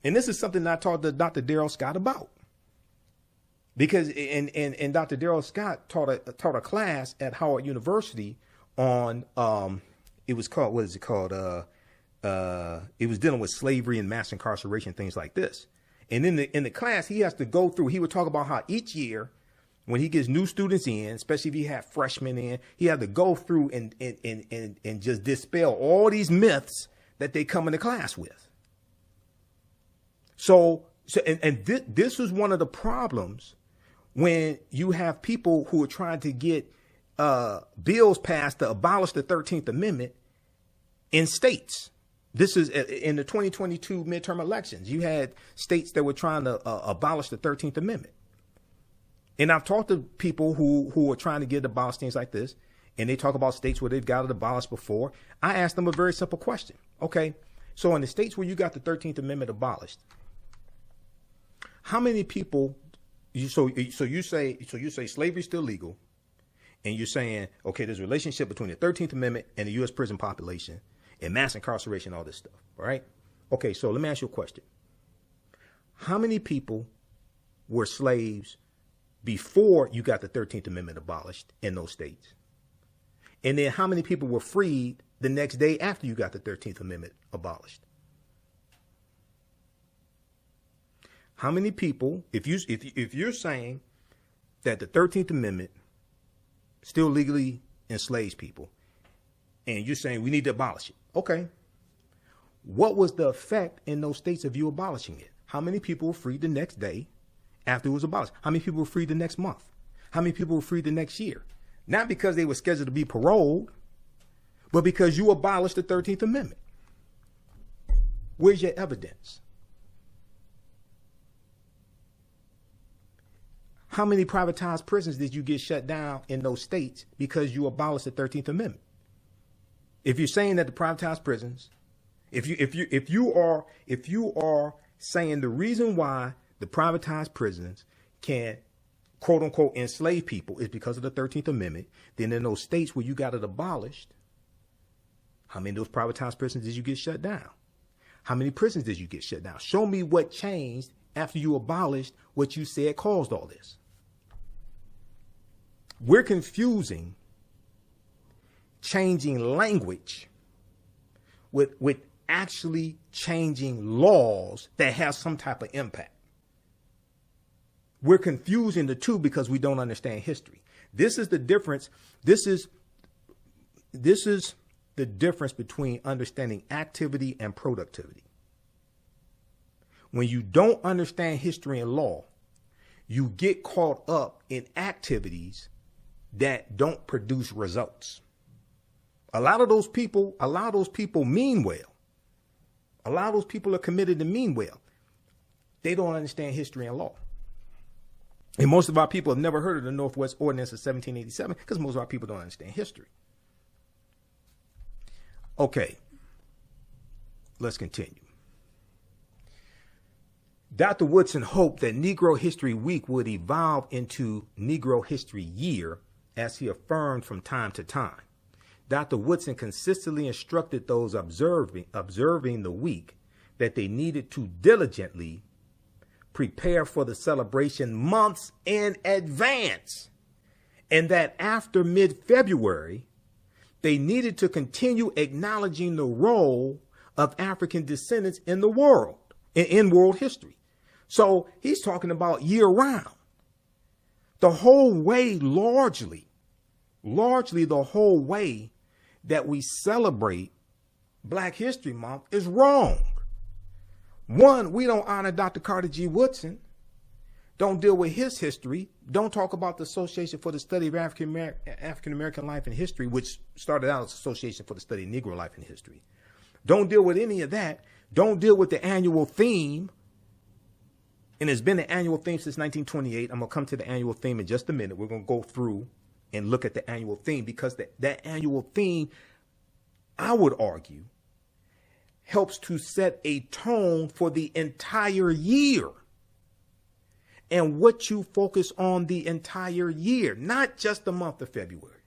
And this is something I talked to Dr. Daryl Scott about. Because and Dr. Daryl Scott taught a class at Howard University on it was called, what is it called? It was dealing with slavery and mass incarceration, things like this. And in the class, he has to go through, he would talk about how each year, when he gets new students in, especially if he had freshmen in, he had to go through and just dispel all these myths that they come into class with. This was one of the problems when you have people who are trying to get bills passed to abolish the 13th Amendment in states. This is in the 2022 midterm elections. You had states that were trying to abolish the 13th Amendment. And I've talked to people who are trying to get abolished, things like this, and they talk about states where they've got it abolished before. I asked them a very simple question. Okay, so in the states where you got the 13th Amendment abolished, how many people? You say slavery is still legal, and you're saying, okay, there's a relationship between the 13th Amendment and the U.S. prison population and mass incarceration, all this stuff, right? Okay, so let me ask you a question. How many people were slaves before you got the 13th Amendment abolished in those states? And then how many people were freed the next day after you got the 13th Amendment abolished? How many people, if you're saying that the 13th Amendment still legally enslaves people, and you're saying we need to abolish it, okay, what was the effect in those states of you abolishing it? How many people were freed the next day after it was abolished? How many people were freed the next month? How many people were freed the next year? Not because they were scheduled to be paroled, but because you abolished the 13th Amendment. Where's your evidence? How many privatized prisons did you get shut down in those states because you abolished the 13th Amendment? If you're saying that the privatized prisons, if you are saying the reason why the privatized prisons can quote unquote enslave people is because of the 13th Amendment, then in those states where you got it abolished, how many of those privatized prisons did you get shut down? How many prisons did you get shut down? Show me what changed after you abolished what you said caused all this. We're confusing changing language with actually changing laws that have some type of impact. We're confusing the two because we don't understand history. This is the difference. This is the difference between understanding activity and productivity. When you don't understand history and law, you get caught up in activities that don't produce results. A lot of those people mean well. A lot of those people are committed to mean well. They don't understand history and law. And most of our people have never heard of the Northwest Ordinance of 1787 because most of our people don't understand history. Okay, let's continue. Dr. Woodson hoped that Negro History Week would evolve into Negro History Year, as he affirmed from time to time. Dr. Woodson consistently instructed those observing the week that they needed to diligently prepare for the celebration months in advance, and that after mid-February, they needed to continue acknowledging the role of African descendants in the world, in world history. So he's talking about year round. The whole way, largely the whole way that we celebrate Black History Month is wrong. One, we don't honor Dr. Carter G. Woodson, don't deal with his history, don't talk about the Association for the Study of African American Life and History, which started out as Association for the Study of Negro Life and History. Don't deal with any of that. Don't deal with the annual theme. And it's been the annual theme since 1928. I'm going to come to the annual theme in just a minute. We're going to go through and look at the annual theme because that annual theme, I would argue, helps to set a tone for the entire year and what you focus on the entire year, not just the month of February.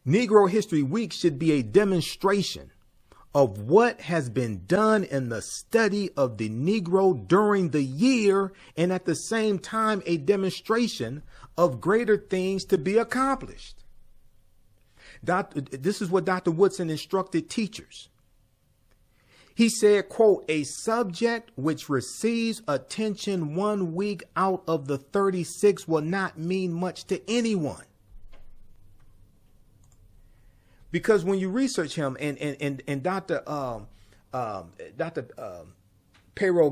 Negro History Week should be a demonstration of what has been done in the study of the Negro during the year, and at the same time, a demonstration of greater things to be accomplished. This is what Dr. Woodson instructed teachers. He said, quote, a subject which receives attention 1 week out of the 36 will not mean much to anyone. Because when you research him and Dr. Pero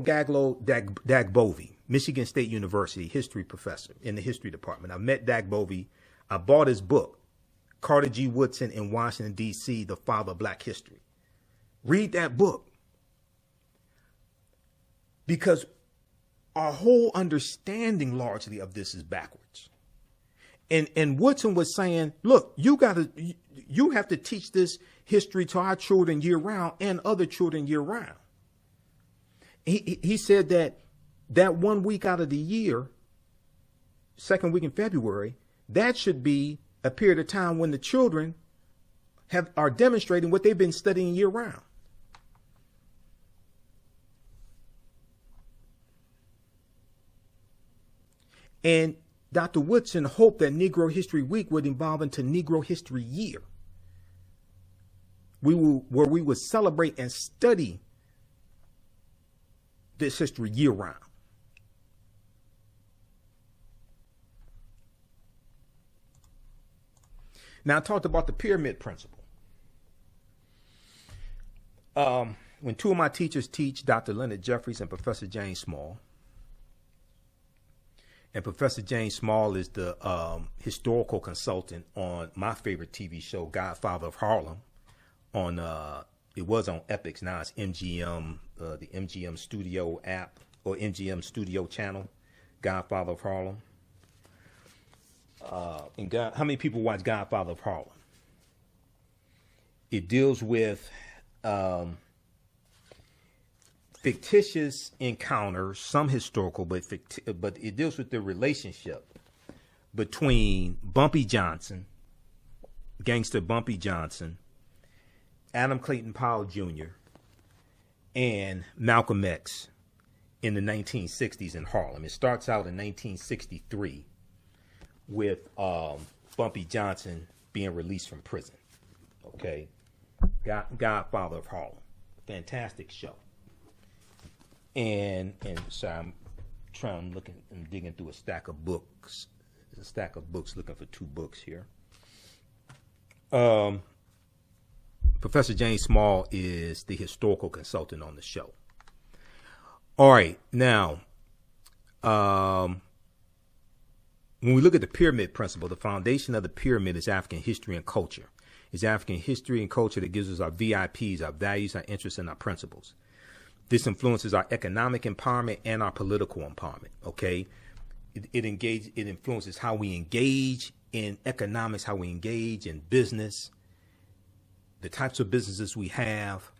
Dagbovie, Michigan State University history professor in the history department. I met Dagbovie. I bought his book, Carter G. Woodson in Washington, D.C., The Father of Black History. Read that book. Because our whole understanding largely of this is backwards. And Woodson was saying, look, you have to teach this history to our children year round and other children year round. He said that 1 week out of the year, second week in February, that should be a period of time when the children are demonstrating what they've been studying year round. And Dr. Woodson hoped that Negro History Week would evolve into Negro History Year, where we would celebrate and study this history year round. Now, I talked about the pyramid principle. When two of my teachers teach, Dr. Leonard Jeffries and Professor James Small, and Professor James Small is the historical consultant on my favorite TV show, Godfather of Harlem. It was on Epix, now it's MGM, the MGM Studio app or MGM Studio channel, Godfather of Harlem. How many people watch Godfather of Harlem? It deals with fictitious encounters, some historical, but it deals with the relationship between Bumpy Johnson, gangster Bumpy Johnson, Adam Clayton Powell Jr., and Malcolm X in the 1960s in Harlem. It starts out in 1963 with Bumpy Johnson being released from prison. Okay, Godfather of Harlem, fantastic show. And so I'm digging through a stack of books looking for two books here. Professor James Small is the historical consultant on the show. All right, now, when we look at the pyramid principle, the foundation of the pyramid is African history and culture. It's African history and culture that gives us our VIPs, our values, our interests, and our principles. This influences our economic empowerment and our political empowerment. Okay, it influences how we engage in economics, how we engage in business, the types of businesses we have,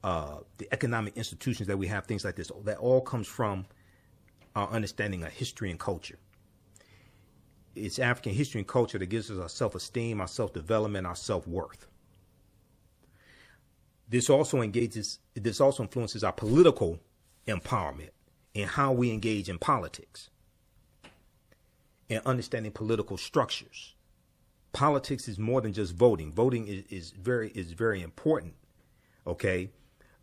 the economic institutions that we have, things like this. That all comes from our understanding of history and culture. It's African history and culture that gives us our self-esteem, our self-development, our self-worth. This also influences our political empowerment and how we engage in politics and understanding political structures. Politics is more than just voting. Voting is very important, okay?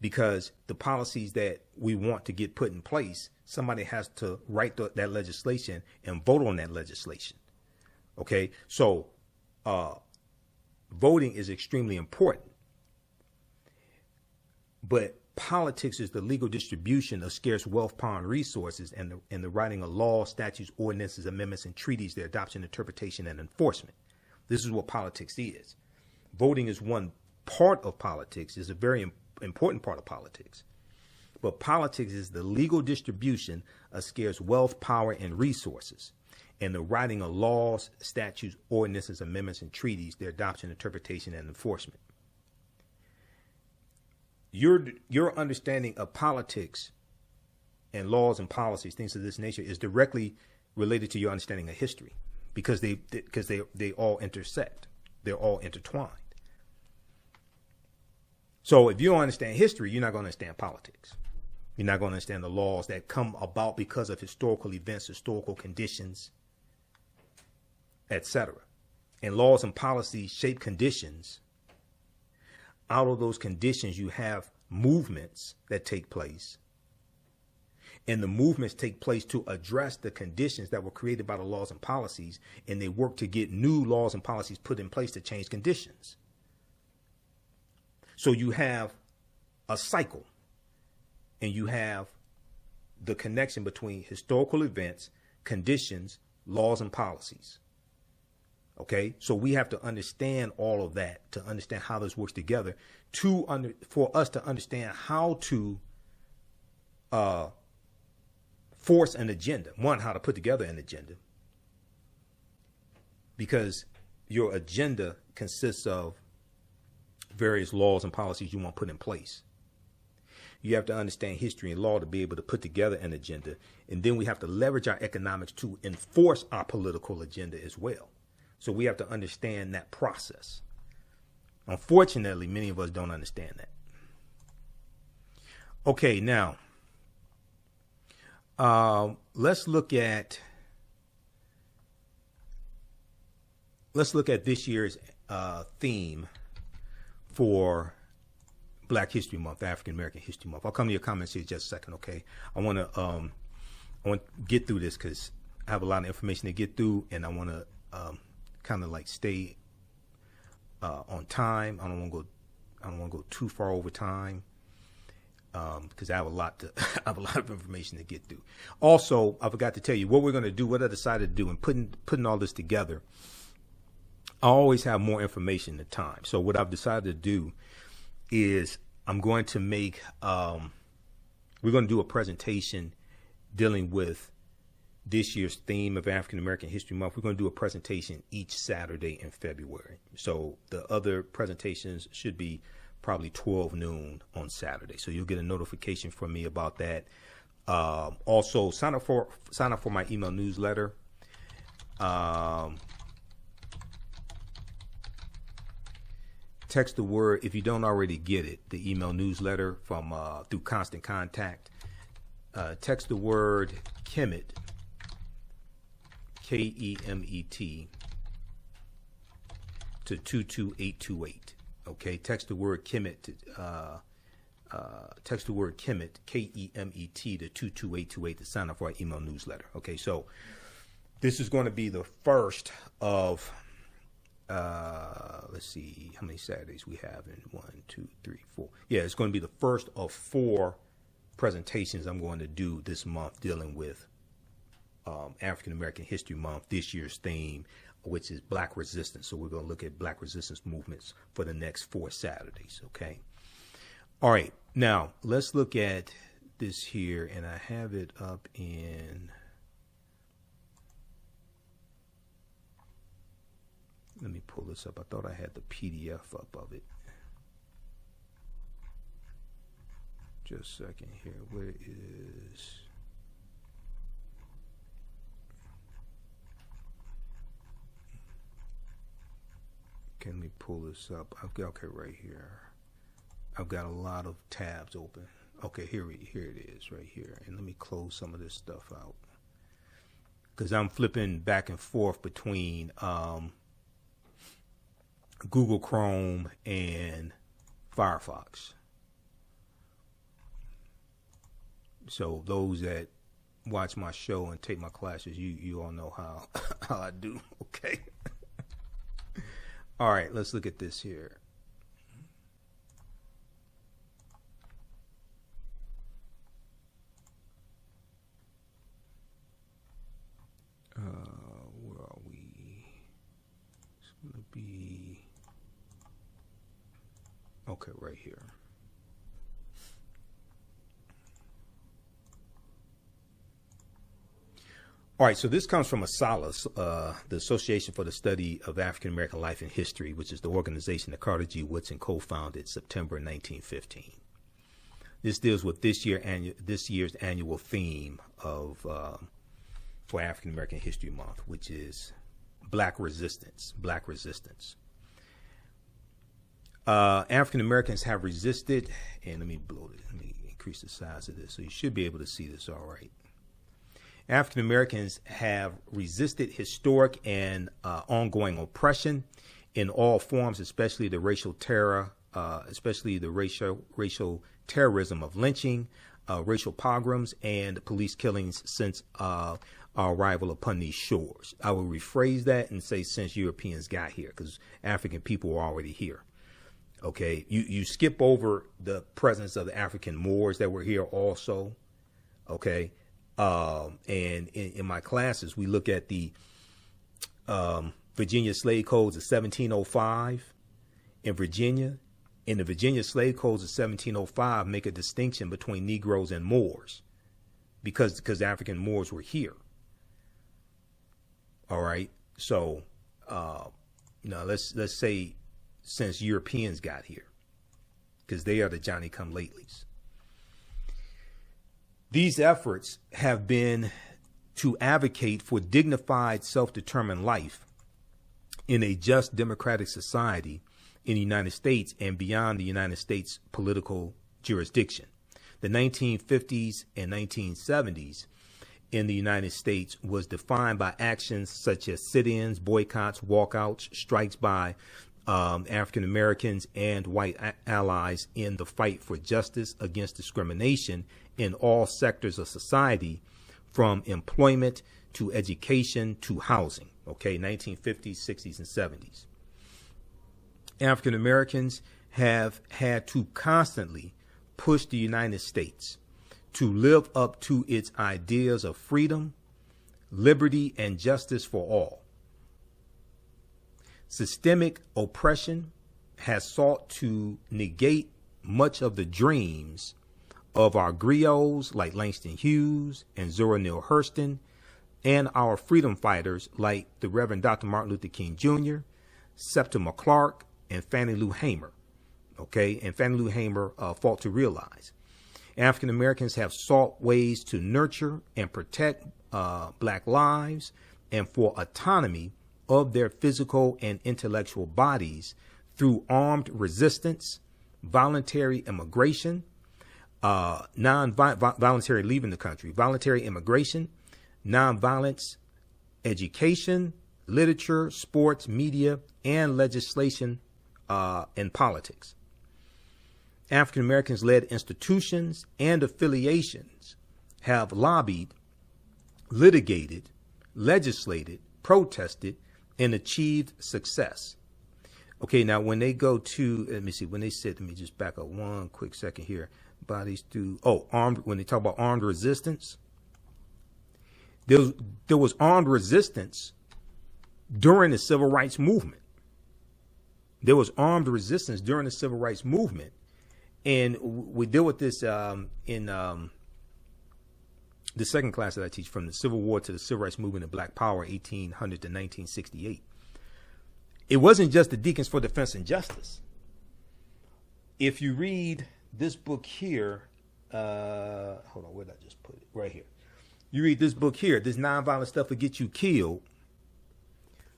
Because the policies that we want to get put in place, somebody has to write that legislation and vote on that legislation, okay? So voting is extremely important. But politics is the legal distribution of scarce wealth, power, and resources, and the writing of laws, statutes, ordinances, amendments, and treaties, their adoption, interpretation, and enforcement. This is what politics is. Voting is one part of politics, is a very important part of politics. But politics is the legal distribution of scarce wealth, power, and resources, and the writing of laws, statutes, ordinances, amendments, and treaties, their adoption, interpretation, and enforcement. Your understanding of politics and laws and policies, things of this nature, is directly related to your understanding of history, because they all intersect. They're all intertwined. So if you don't understand history, you're not going to understand politics. You're not going to understand the laws that come about because of historical events, historical conditions, etc. And laws and policies shape conditions. Out of those conditions, you have movements that take place. And the movements take place to address the conditions that were created by the laws and policies, and they work to get new laws and policies put in place to change conditions. So you have a cycle, and you have the connection between historical events, conditions, laws, and policies. Okay, so we have to understand all of that to understand how this works together, for us to understand how to force an agenda. One, how to put together an agenda, because your agenda consists of various laws and policies you want put in place. You have to understand history and law to be able to put together an agenda, and then we have to leverage our economics to enforce our political agenda as well. So we have to understand that process. Unfortunately, many of us don't understand that. Okay, now let's look at this year's theme for Black History Month, African American History Month. I'll come to your comments here in just a second. Okay, I want to get through this because I have a lot of information to get through, and I want to kind of like stay on time. I don't want to go too far over time because I have a lot of information to get through. Also, I forgot to tell you what we're going to do. What I decided to do in putting all this together, I always have more information than time. So what I've decided to do is I'm going to make we're going to do a presentation dealing with this year's theme of African American History Month. We're going to do a presentation each Saturday in February. So the other presentations should be probably 12 noon on Saturday. So you'll get a notification from me about that. Also, sign up for my email newsletter. Text the word, if you don't already get it, the email newsletter from through Constant Contact. Text the word Kemet, Kemet, to 22828. Okay, text the word Kemet to Kemet, Kemet, to 22828 to sign up for our email newsletter. Okay, so this is going to be the first of let's see how many Saturdays we have in 1, 2, 3, 4. Yeah, it's going to be the first of 4 presentations I'm going to do this month dealing with African American History Month, this year's theme, which is Black Resistance. So we're going to look at Black Resistance movements for the next 4 Saturdays. Okay. All right. Now let's look at this here, and I have it up in. Let me pull this up. I thought I had the PDF up of it. Just a second here. Where is... Okay, let me pull this up. I've got, okay, right here. I've got a lot of tabs open. Okay, here it is, right here. And let me close some of this stuff out, because I'm flipping back and forth between Google Chrome and Firefox. So those that watch my show and take my classes, you all know how I do. Okay. All right, let's look at this here. Where are we? It's going to be... Okay, right here. All right, so this comes from ASALH, the Association for the Study of African American Life and History, which is the organization that Carter G. Woodson co-founded September 1915. This deals with this year's annual theme of for African American History Month, which is Black Resistance. Black Resistance. African Americans have resisted, and let me increase the size of this so you should be able to see this all right. African Americans have resisted historic and ongoing oppression in all forms, especially the racial terror, terrorism of lynching, racial pogroms, and police killings since our arrival upon these shores. I will rephrase that and say since Europeans got here, because African people were already here. Okay, you skip over the presence of the African Moors that were here also. Okay, and in my classes, we look at the Virginia slave codes of 1705 in Virginia. In the Virginia slave codes of 1705 make a distinction between Negroes and Moors because the African Moors were here. All right. So, let's say since Europeans got here, because they are the Johnny-come-latelys. These efforts have been to advocate for dignified, self-determined life in a just democratic society in the United States and beyond the United States political jurisdiction. The 1950s and 1970s in the United States was defined by actions such as sit-ins, boycotts, walkouts, strikes by African Americans and white allies in the fight for justice against discrimination in all sectors of society, from employment to education to housing. Okay, 1950s, 60s, and 70s. African Americans have had to constantly push the United States to live up to its ideas of freedom, liberty, and justice for all. Systemic oppression has sought to negate much of the dreams of our griots like Langston Hughes and Zora Neale Hurston, and our freedom fighters like the Reverend Dr. Martin Luther King Jr., Septima Clark, and Fannie Lou Hamer. Okay, and Fannie Lou Hamer fought to realize. African Americans have sought ways to nurture and protect Black lives and for autonomy of their physical and intellectual bodies through armed resistance, voluntary immigration, voluntary leaving the country, voluntary immigration, nonviolence, education, literature, sports, media, and legislation and politics. African Americans led institutions and affiliations have lobbied, litigated, legislated, protested, and achieved success. Okay, now when they go to, let me just back up one quick second here. Bodies through, when they talk about armed resistance, there was armed resistance during the Civil Rights Movement. There was armed resistance during the Civil Rights Movement. And we deal with this in the second class that I teach, from the Civil War to the Civil Rights Movement and Black Power, 1800 to 1968. It wasn't just the Deacons for Defense and Justice. If you read this book here, hold on, where did I just put it? Right here. You read this book here, this Nonviolent Stuff Will Get You Killed,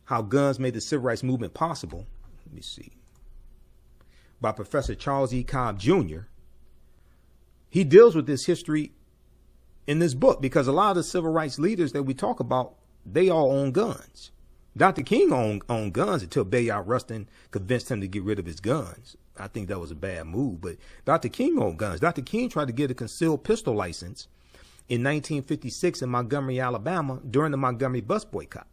How Guns Made the Civil Rights Movement Possible. Let me see. By Professor Charles E. Cobb Jr. He deals with this history in this book because a lot of the civil rights leaders that we talk about, they all own guns. Dr. King owned guns until Bayard Rustin convinced him to get rid of his guns. I think that was a bad move, but Dr. King owned guns. Dr. King tried to get a concealed pistol license in 1956 in Montgomery, Alabama, during the Montgomery bus boycott,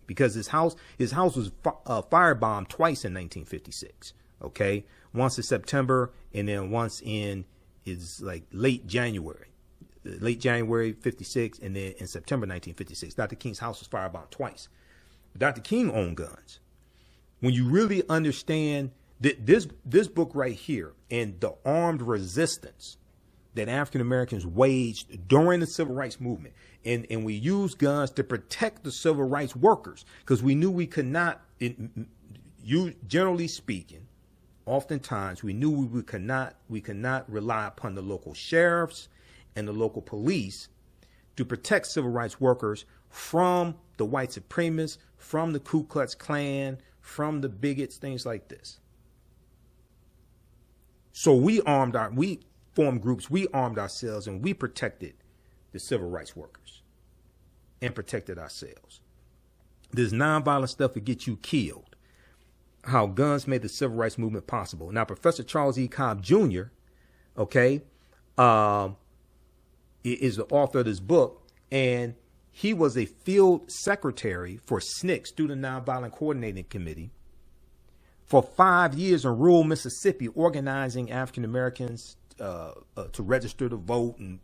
because his house was firebombed twice in 1956. Okay, once in September and then once in late January 56, and then in September 1956. Dr. King's house was firebombed twice. Dr. King owned guns. When you really understand this book right here and the armed resistance that African Americans waged during the Civil Rights Movement, and we used guns to protect the civil rights workers, because we knew we could not, generally speaking, oftentimes we knew we could not rely upon the local sheriffs and the local police to protect civil rights workers from the white supremacists, from the Ku Klux Klan, from the bigots, things like this. So we formed groups, we armed ourselves, and we protected the civil rights workers and protected ourselves. This Nonviolent Stuff Will Get You Killed, How Guns Made the Civil Rights Movement Possible. Now, Professor Charles E. Cobb Jr., okay, is the author of this book, and he was a field secretary for SNCC, Student Nonviolent Coordinating Committee, for 5 years in rural Mississippi, organizing African Americans to register to vote and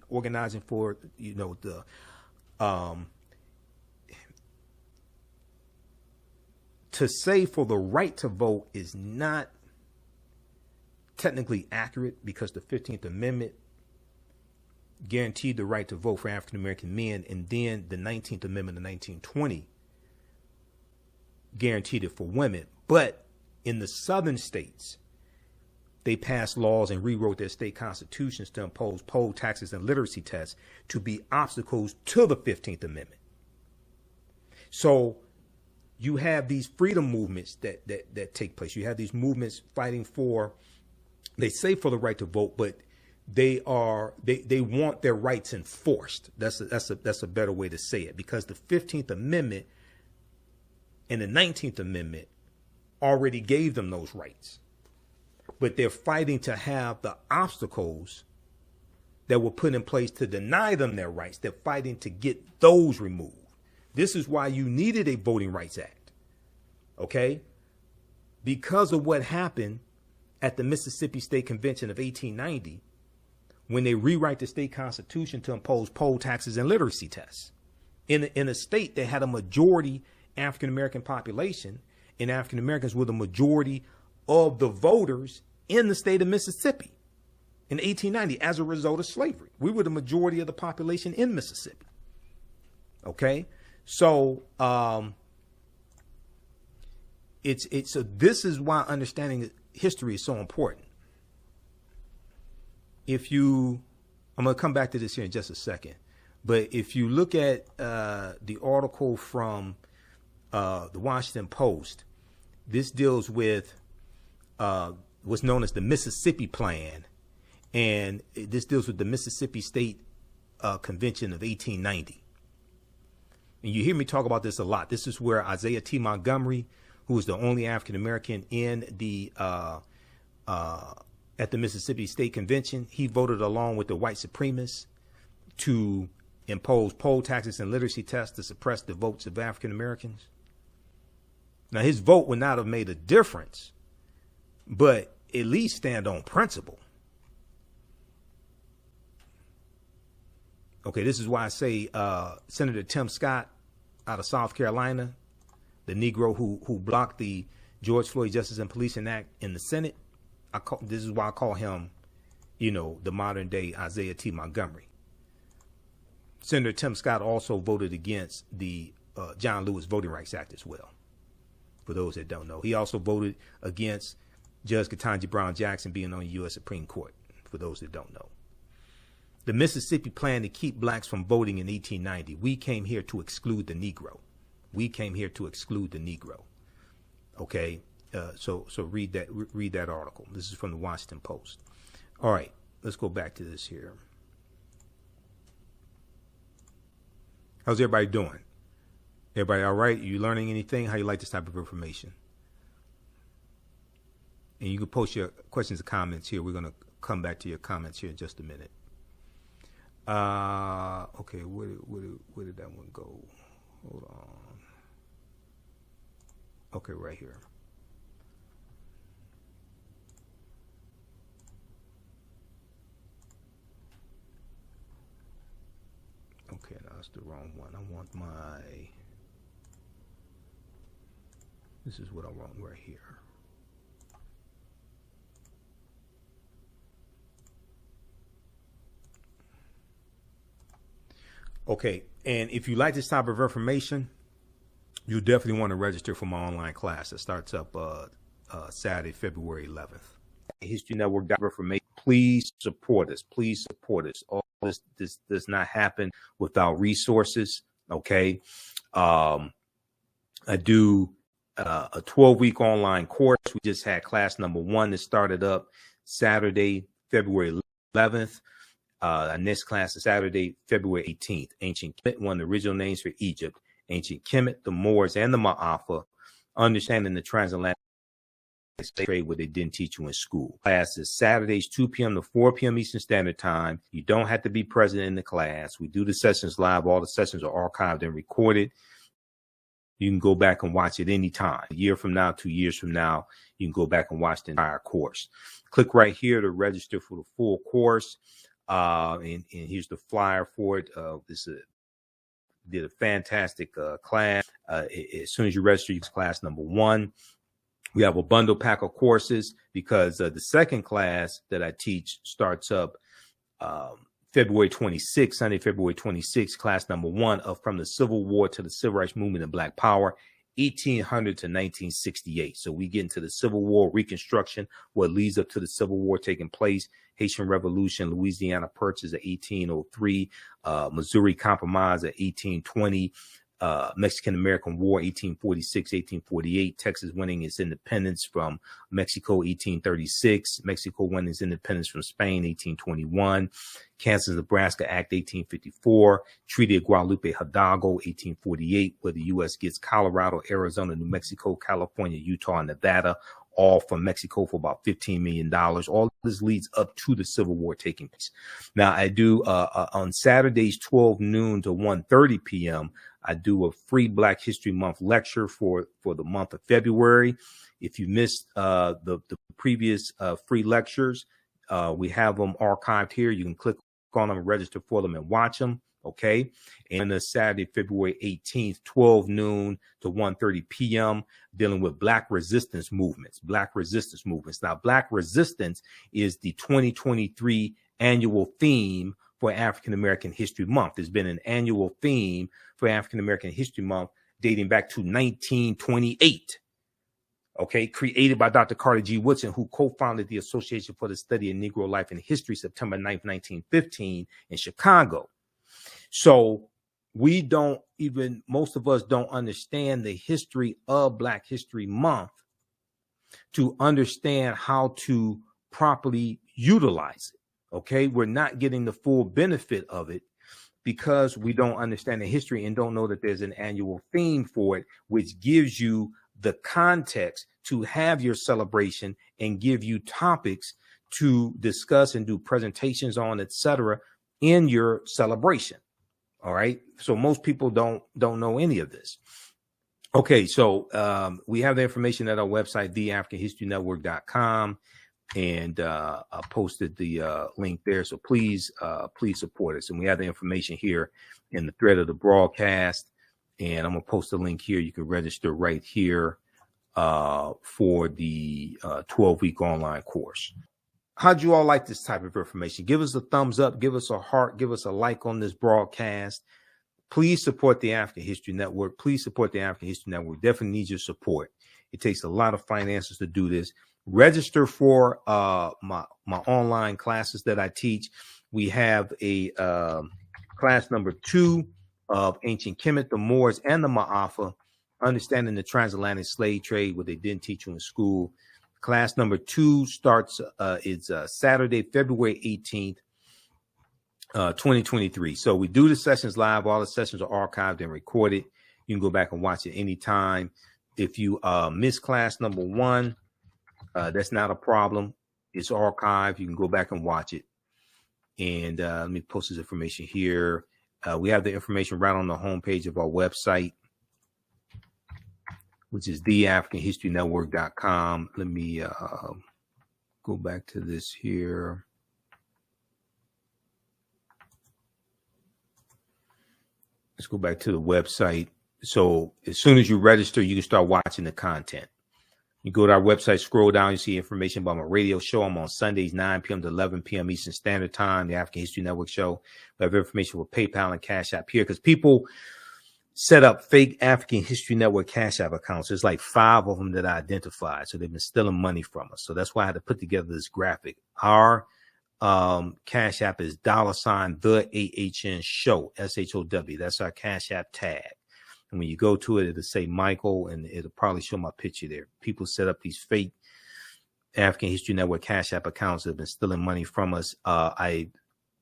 organizing for, you know, the to say for the right to vote is not technically accurate, because the 15th Amendment guaranteed the right to vote for African American men, and then the 19th Amendment of 1920 guaranteed it for women. But in the southern states, they passed laws and rewrote their state constitutions to impose poll taxes and literacy tests to be obstacles to the 15th Amendment. So you have these freedom movements that take place. You have these movements fighting for, they say for the right to vote, but they want their rights enforced. That's a better way to say it, because the 15th Amendment and the 19th Amendment already gave them those rights, but they're fighting to have the obstacles that were put in place to deny them their rights. They're fighting to get those removed. This is why you needed a Voting Rights Act, okay? Because of what happened at the Mississippi State Convention of 1890, when they rewrite the state constitution to impose poll taxes and literacy tests. In a state that had a majority African-American population, and African-Americans were the majority of the voters in the state of Mississippi in 1890 as a result of slavery. We were the majority of the population in Mississippi. Okay? So so this is why understanding history is so important. I'm going to come back to this here in just a second, but if you look at the article from the Washington Post, this deals with what's known as the Mississippi Plan, and this deals with the Mississippi State Convention of 1890. And you hear me talk about this a lot. This is where Isaiah T. Montgomery, who was the only African American in the at the Mississippi State Convention, he voted along with the white supremacists to impose poll taxes and literacy tests to suppress the votes of African Americans. Now, his vote would not have made a difference, but at least stand on principle. Okay, this is why I say Senator Tim Scott out of South Carolina, the Negro who blocked the George Floyd Justice and Policing Act in the Senate, this is why I call him, you know, the modern day Isaiah T. Montgomery. Senator Tim Scott also voted against the John Lewis Voting Rights Act as well, for those that don't know. He also voted against Judge Ketanji Brown Jackson being on the U.S. Supreme Court, for those that don't know. The Mississippi Plan to keep blacks from voting in 1890. We came here to exclude the Negro. We came here to exclude the Negro. Okay, so read that article. This is from the Washington Post. All right, let's go back to this here. How's everybody doing? Everybody all right? Are you learning anything? How you like this type of information? And you can post your questions and comments here. We're going to come back to your comments here in just a minute. Okay, where did that one go? Hold on. Okay, right here. Okay, no, that's the wrong one. I want this is what I want right here. Okay, and if you like this type of information, you definitely want to register for my online class that starts up Saturday, February 11th. History Network information. Please support us. Please support us. All this does not happen without resources. Okay, I do a 12-week online course. We just had class number 1 that started up Saturday, February 11th. Our next class is Saturday, February 18th. Ancient Kemet, one of the original names for Egypt. Ancient Kemet, the Moors and the Maafa, understanding the transatlantic trade what they didn't teach you in school. Class is Saturdays, 2 p.m. to 4 p.m. Eastern Standard Time. You don't have to be present in the class. We do the sessions live. All the sessions are archived and recorded. You can go back and watch it anytime. A year from now, 2 years from now, you can go back and watch the entire course. Click right here to register for the full course. And here's the flyer for it. Did a fantastic class. As soon as you register, you class number 1. We have a bundle pack of courses because the second class that I teach starts up February 26th, Sunday, February 26th, class number 1 of From the Civil War to the Civil Rights Movement and Black Power, 1800 to 1968. So we get into the Civil War, Reconstruction, what leads up to the Civil War taking place, Haitian Revolution, Louisiana Purchase of 1803, Missouri Compromise of 1820, Mexican-American War, 1846, 1848, Texas winning its independence from Mexico, 1836, Mexico winning its independence from Spain, 1821, Kansas-Nebraska Act, 1854, Treaty of Guadalupe Hidalgo, 1848, where the U.S. gets Colorado, Arizona, New Mexico, California, Utah, and Nevada, all from Mexico for about $15 million. All this leads up to the Civil War taking place. Now, I do on Saturdays, 12 noon to 1:30 p.m., I do a free Black History Month lecture for the month of February. If you missed the previous free lectures, we have them archived here. You can click on them, register for them, and watch them. Okay. And the Saturday, February 18th, 12 noon to 1:30 p.m., dealing with Black resistance movements. Black resistance movements. Now, Black resistance is the 2023 annual theme for African American History Month. There's been an annual theme for African American History Month dating back to 1928. Okay, created by Dr. Carter G. Woodson, who co-founded the Association for the Study of Negro Life and History, September 9th, 1915 in Chicago. So most of us don't understand the history of Black History Month to understand how to properly utilize it. Okay, we're not getting the full benefit of it because we don't understand the history and don't know that there's an annual theme for it, which gives you the context to have your celebration and give you topics to discuss and do presentations on, etc., in your celebration. All right. So most people don't know any of this. Okay. So we have the information at our website, theafricanhistorynetwork.com. And I posted the link there. So please support us. And we have the information here in the thread of the broadcast. And I'm going to post a link here. You can register right here for the 12-week online course. How'd you all like this type of information? Give us a thumbs up. Give us a heart. Give us a like on this broadcast. Please support the African History Network. Please support the African History Network. Definitely needs your support. It takes a lot of finances to do this. Register for my online classes that I teach. We have a class number 2 of Ancient Kemet, the Moors and The Maafa, understanding the transatlantic slave trade, what they didn't teach you in school. Class number 2 starts it's Saturday, February 18th, 2023. So we do the sessions live. All the sessions are archived and recorded. You can go back and watch it anytime. If you miss class number 1, that's not a problem. It's archived. You can go back and watch it. And let me post this information here. We have the information right on the homepage of our website, which is theafricanhistorynetwork.com. Let me go back to this here. Let's go back to the website. So as soon as you register, you can start watching the content. You go to our website, scroll down, you see information about my radio show. I'm on Sundays, 9 p.m. to 11 p.m. Eastern Standard Time, the African History Network show. We have information for PayPal and Cash App here because people set up fake African History Network Cash App accounts. There's like 5 of them that I identified. So they've been stealing money from us. So that's why I had to put together this graphic. Our Cash App is $ the AHN show, SHOW. That's our Cash App tag. And when you go to it, it'll say Michael, and it'll probably show my picture there. People set up these fake African History Network Cash App accounts that have been stealing money from us. I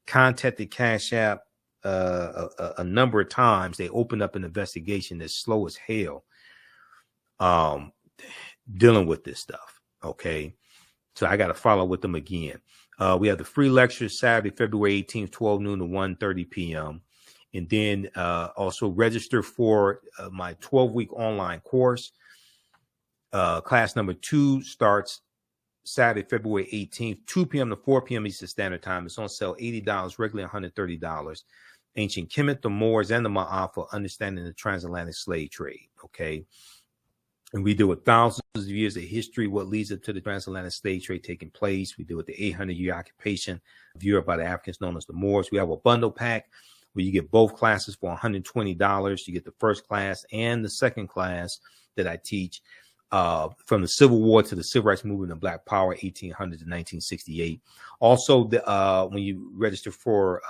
contacted Cash App a number of times. They opened up an investigation that's slow as hell dealing with this stuff. Okay. So I got to follow with them again. We have the free lectures Saturday, February 18th, 12 noon to 1:30 p.m. And then also register for my 12-week online course. Class number 2 starts Saturday, February 18th, 2 p.m. to 4 p.m. Eastern Standard Time. It's on sale $80, regularly $130. Ancient Kemet, the Moors, and the Maafa, understanding the transatlantic slave trade. Okay. And we deal with thousands of years of history, what leads up to the transatlantic slave trade taking place. We deal with the 800-year occupation of Europe by the Africans known as the Moors. We have a bundle pack where you get both classes for $120. You get the first class and the second class that I teach from the Civil War to the Civil Rights Movement and Black Power, 1800 to 1968. Also, when you register for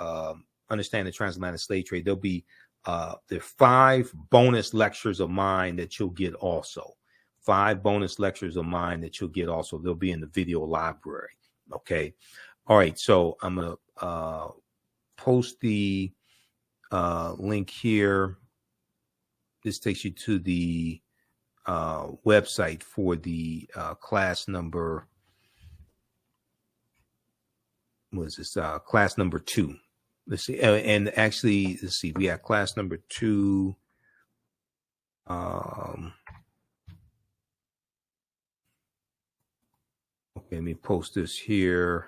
Understand the Transatlantic Slave Trade, there'll be there are 5 bonus lectures of mine that you'll get also. 5 bonus lectures of mine that you'll get also. They'll be in the video library. Okay. All right. So I'm going to post the link here. This takes you to the website for the class number. What is this? Class number 2. Let's see. And actually, let's see. We have class number 2. Okay, let me post this here,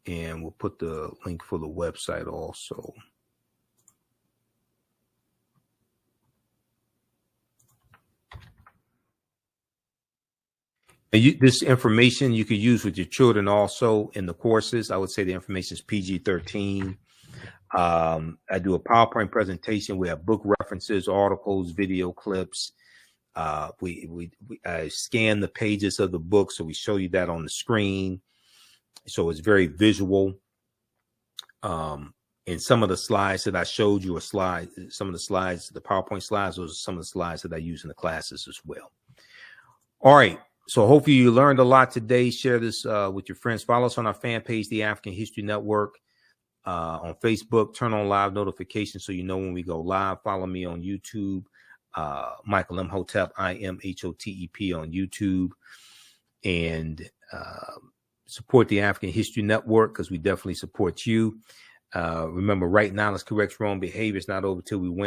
and we'll put the link for the website also. And this information you could use with your children also in the courses. I would say the information is PG-13. I do a PowerPoint presentation. We have book references, articles, video clips. I scan the pages of the book, so we show you that on the screen. So it's very visual. And some of the slides that I showed you are some of the slides, the PowerPoint slides, those are some of the slides that I use in the classes as well. All right. So hopefully you learned a lot today. Share this with your friends. Follow us on our fan page, The African History Network. On Facebook, turn on live notifications so you know when we go live. Follow me on YouTube, Michael Imhotep, IMHOTEP on YouTube, and support the African History Network because we definitely support you. Remember, right now, let's correct wrong behavior. It's not over till we win.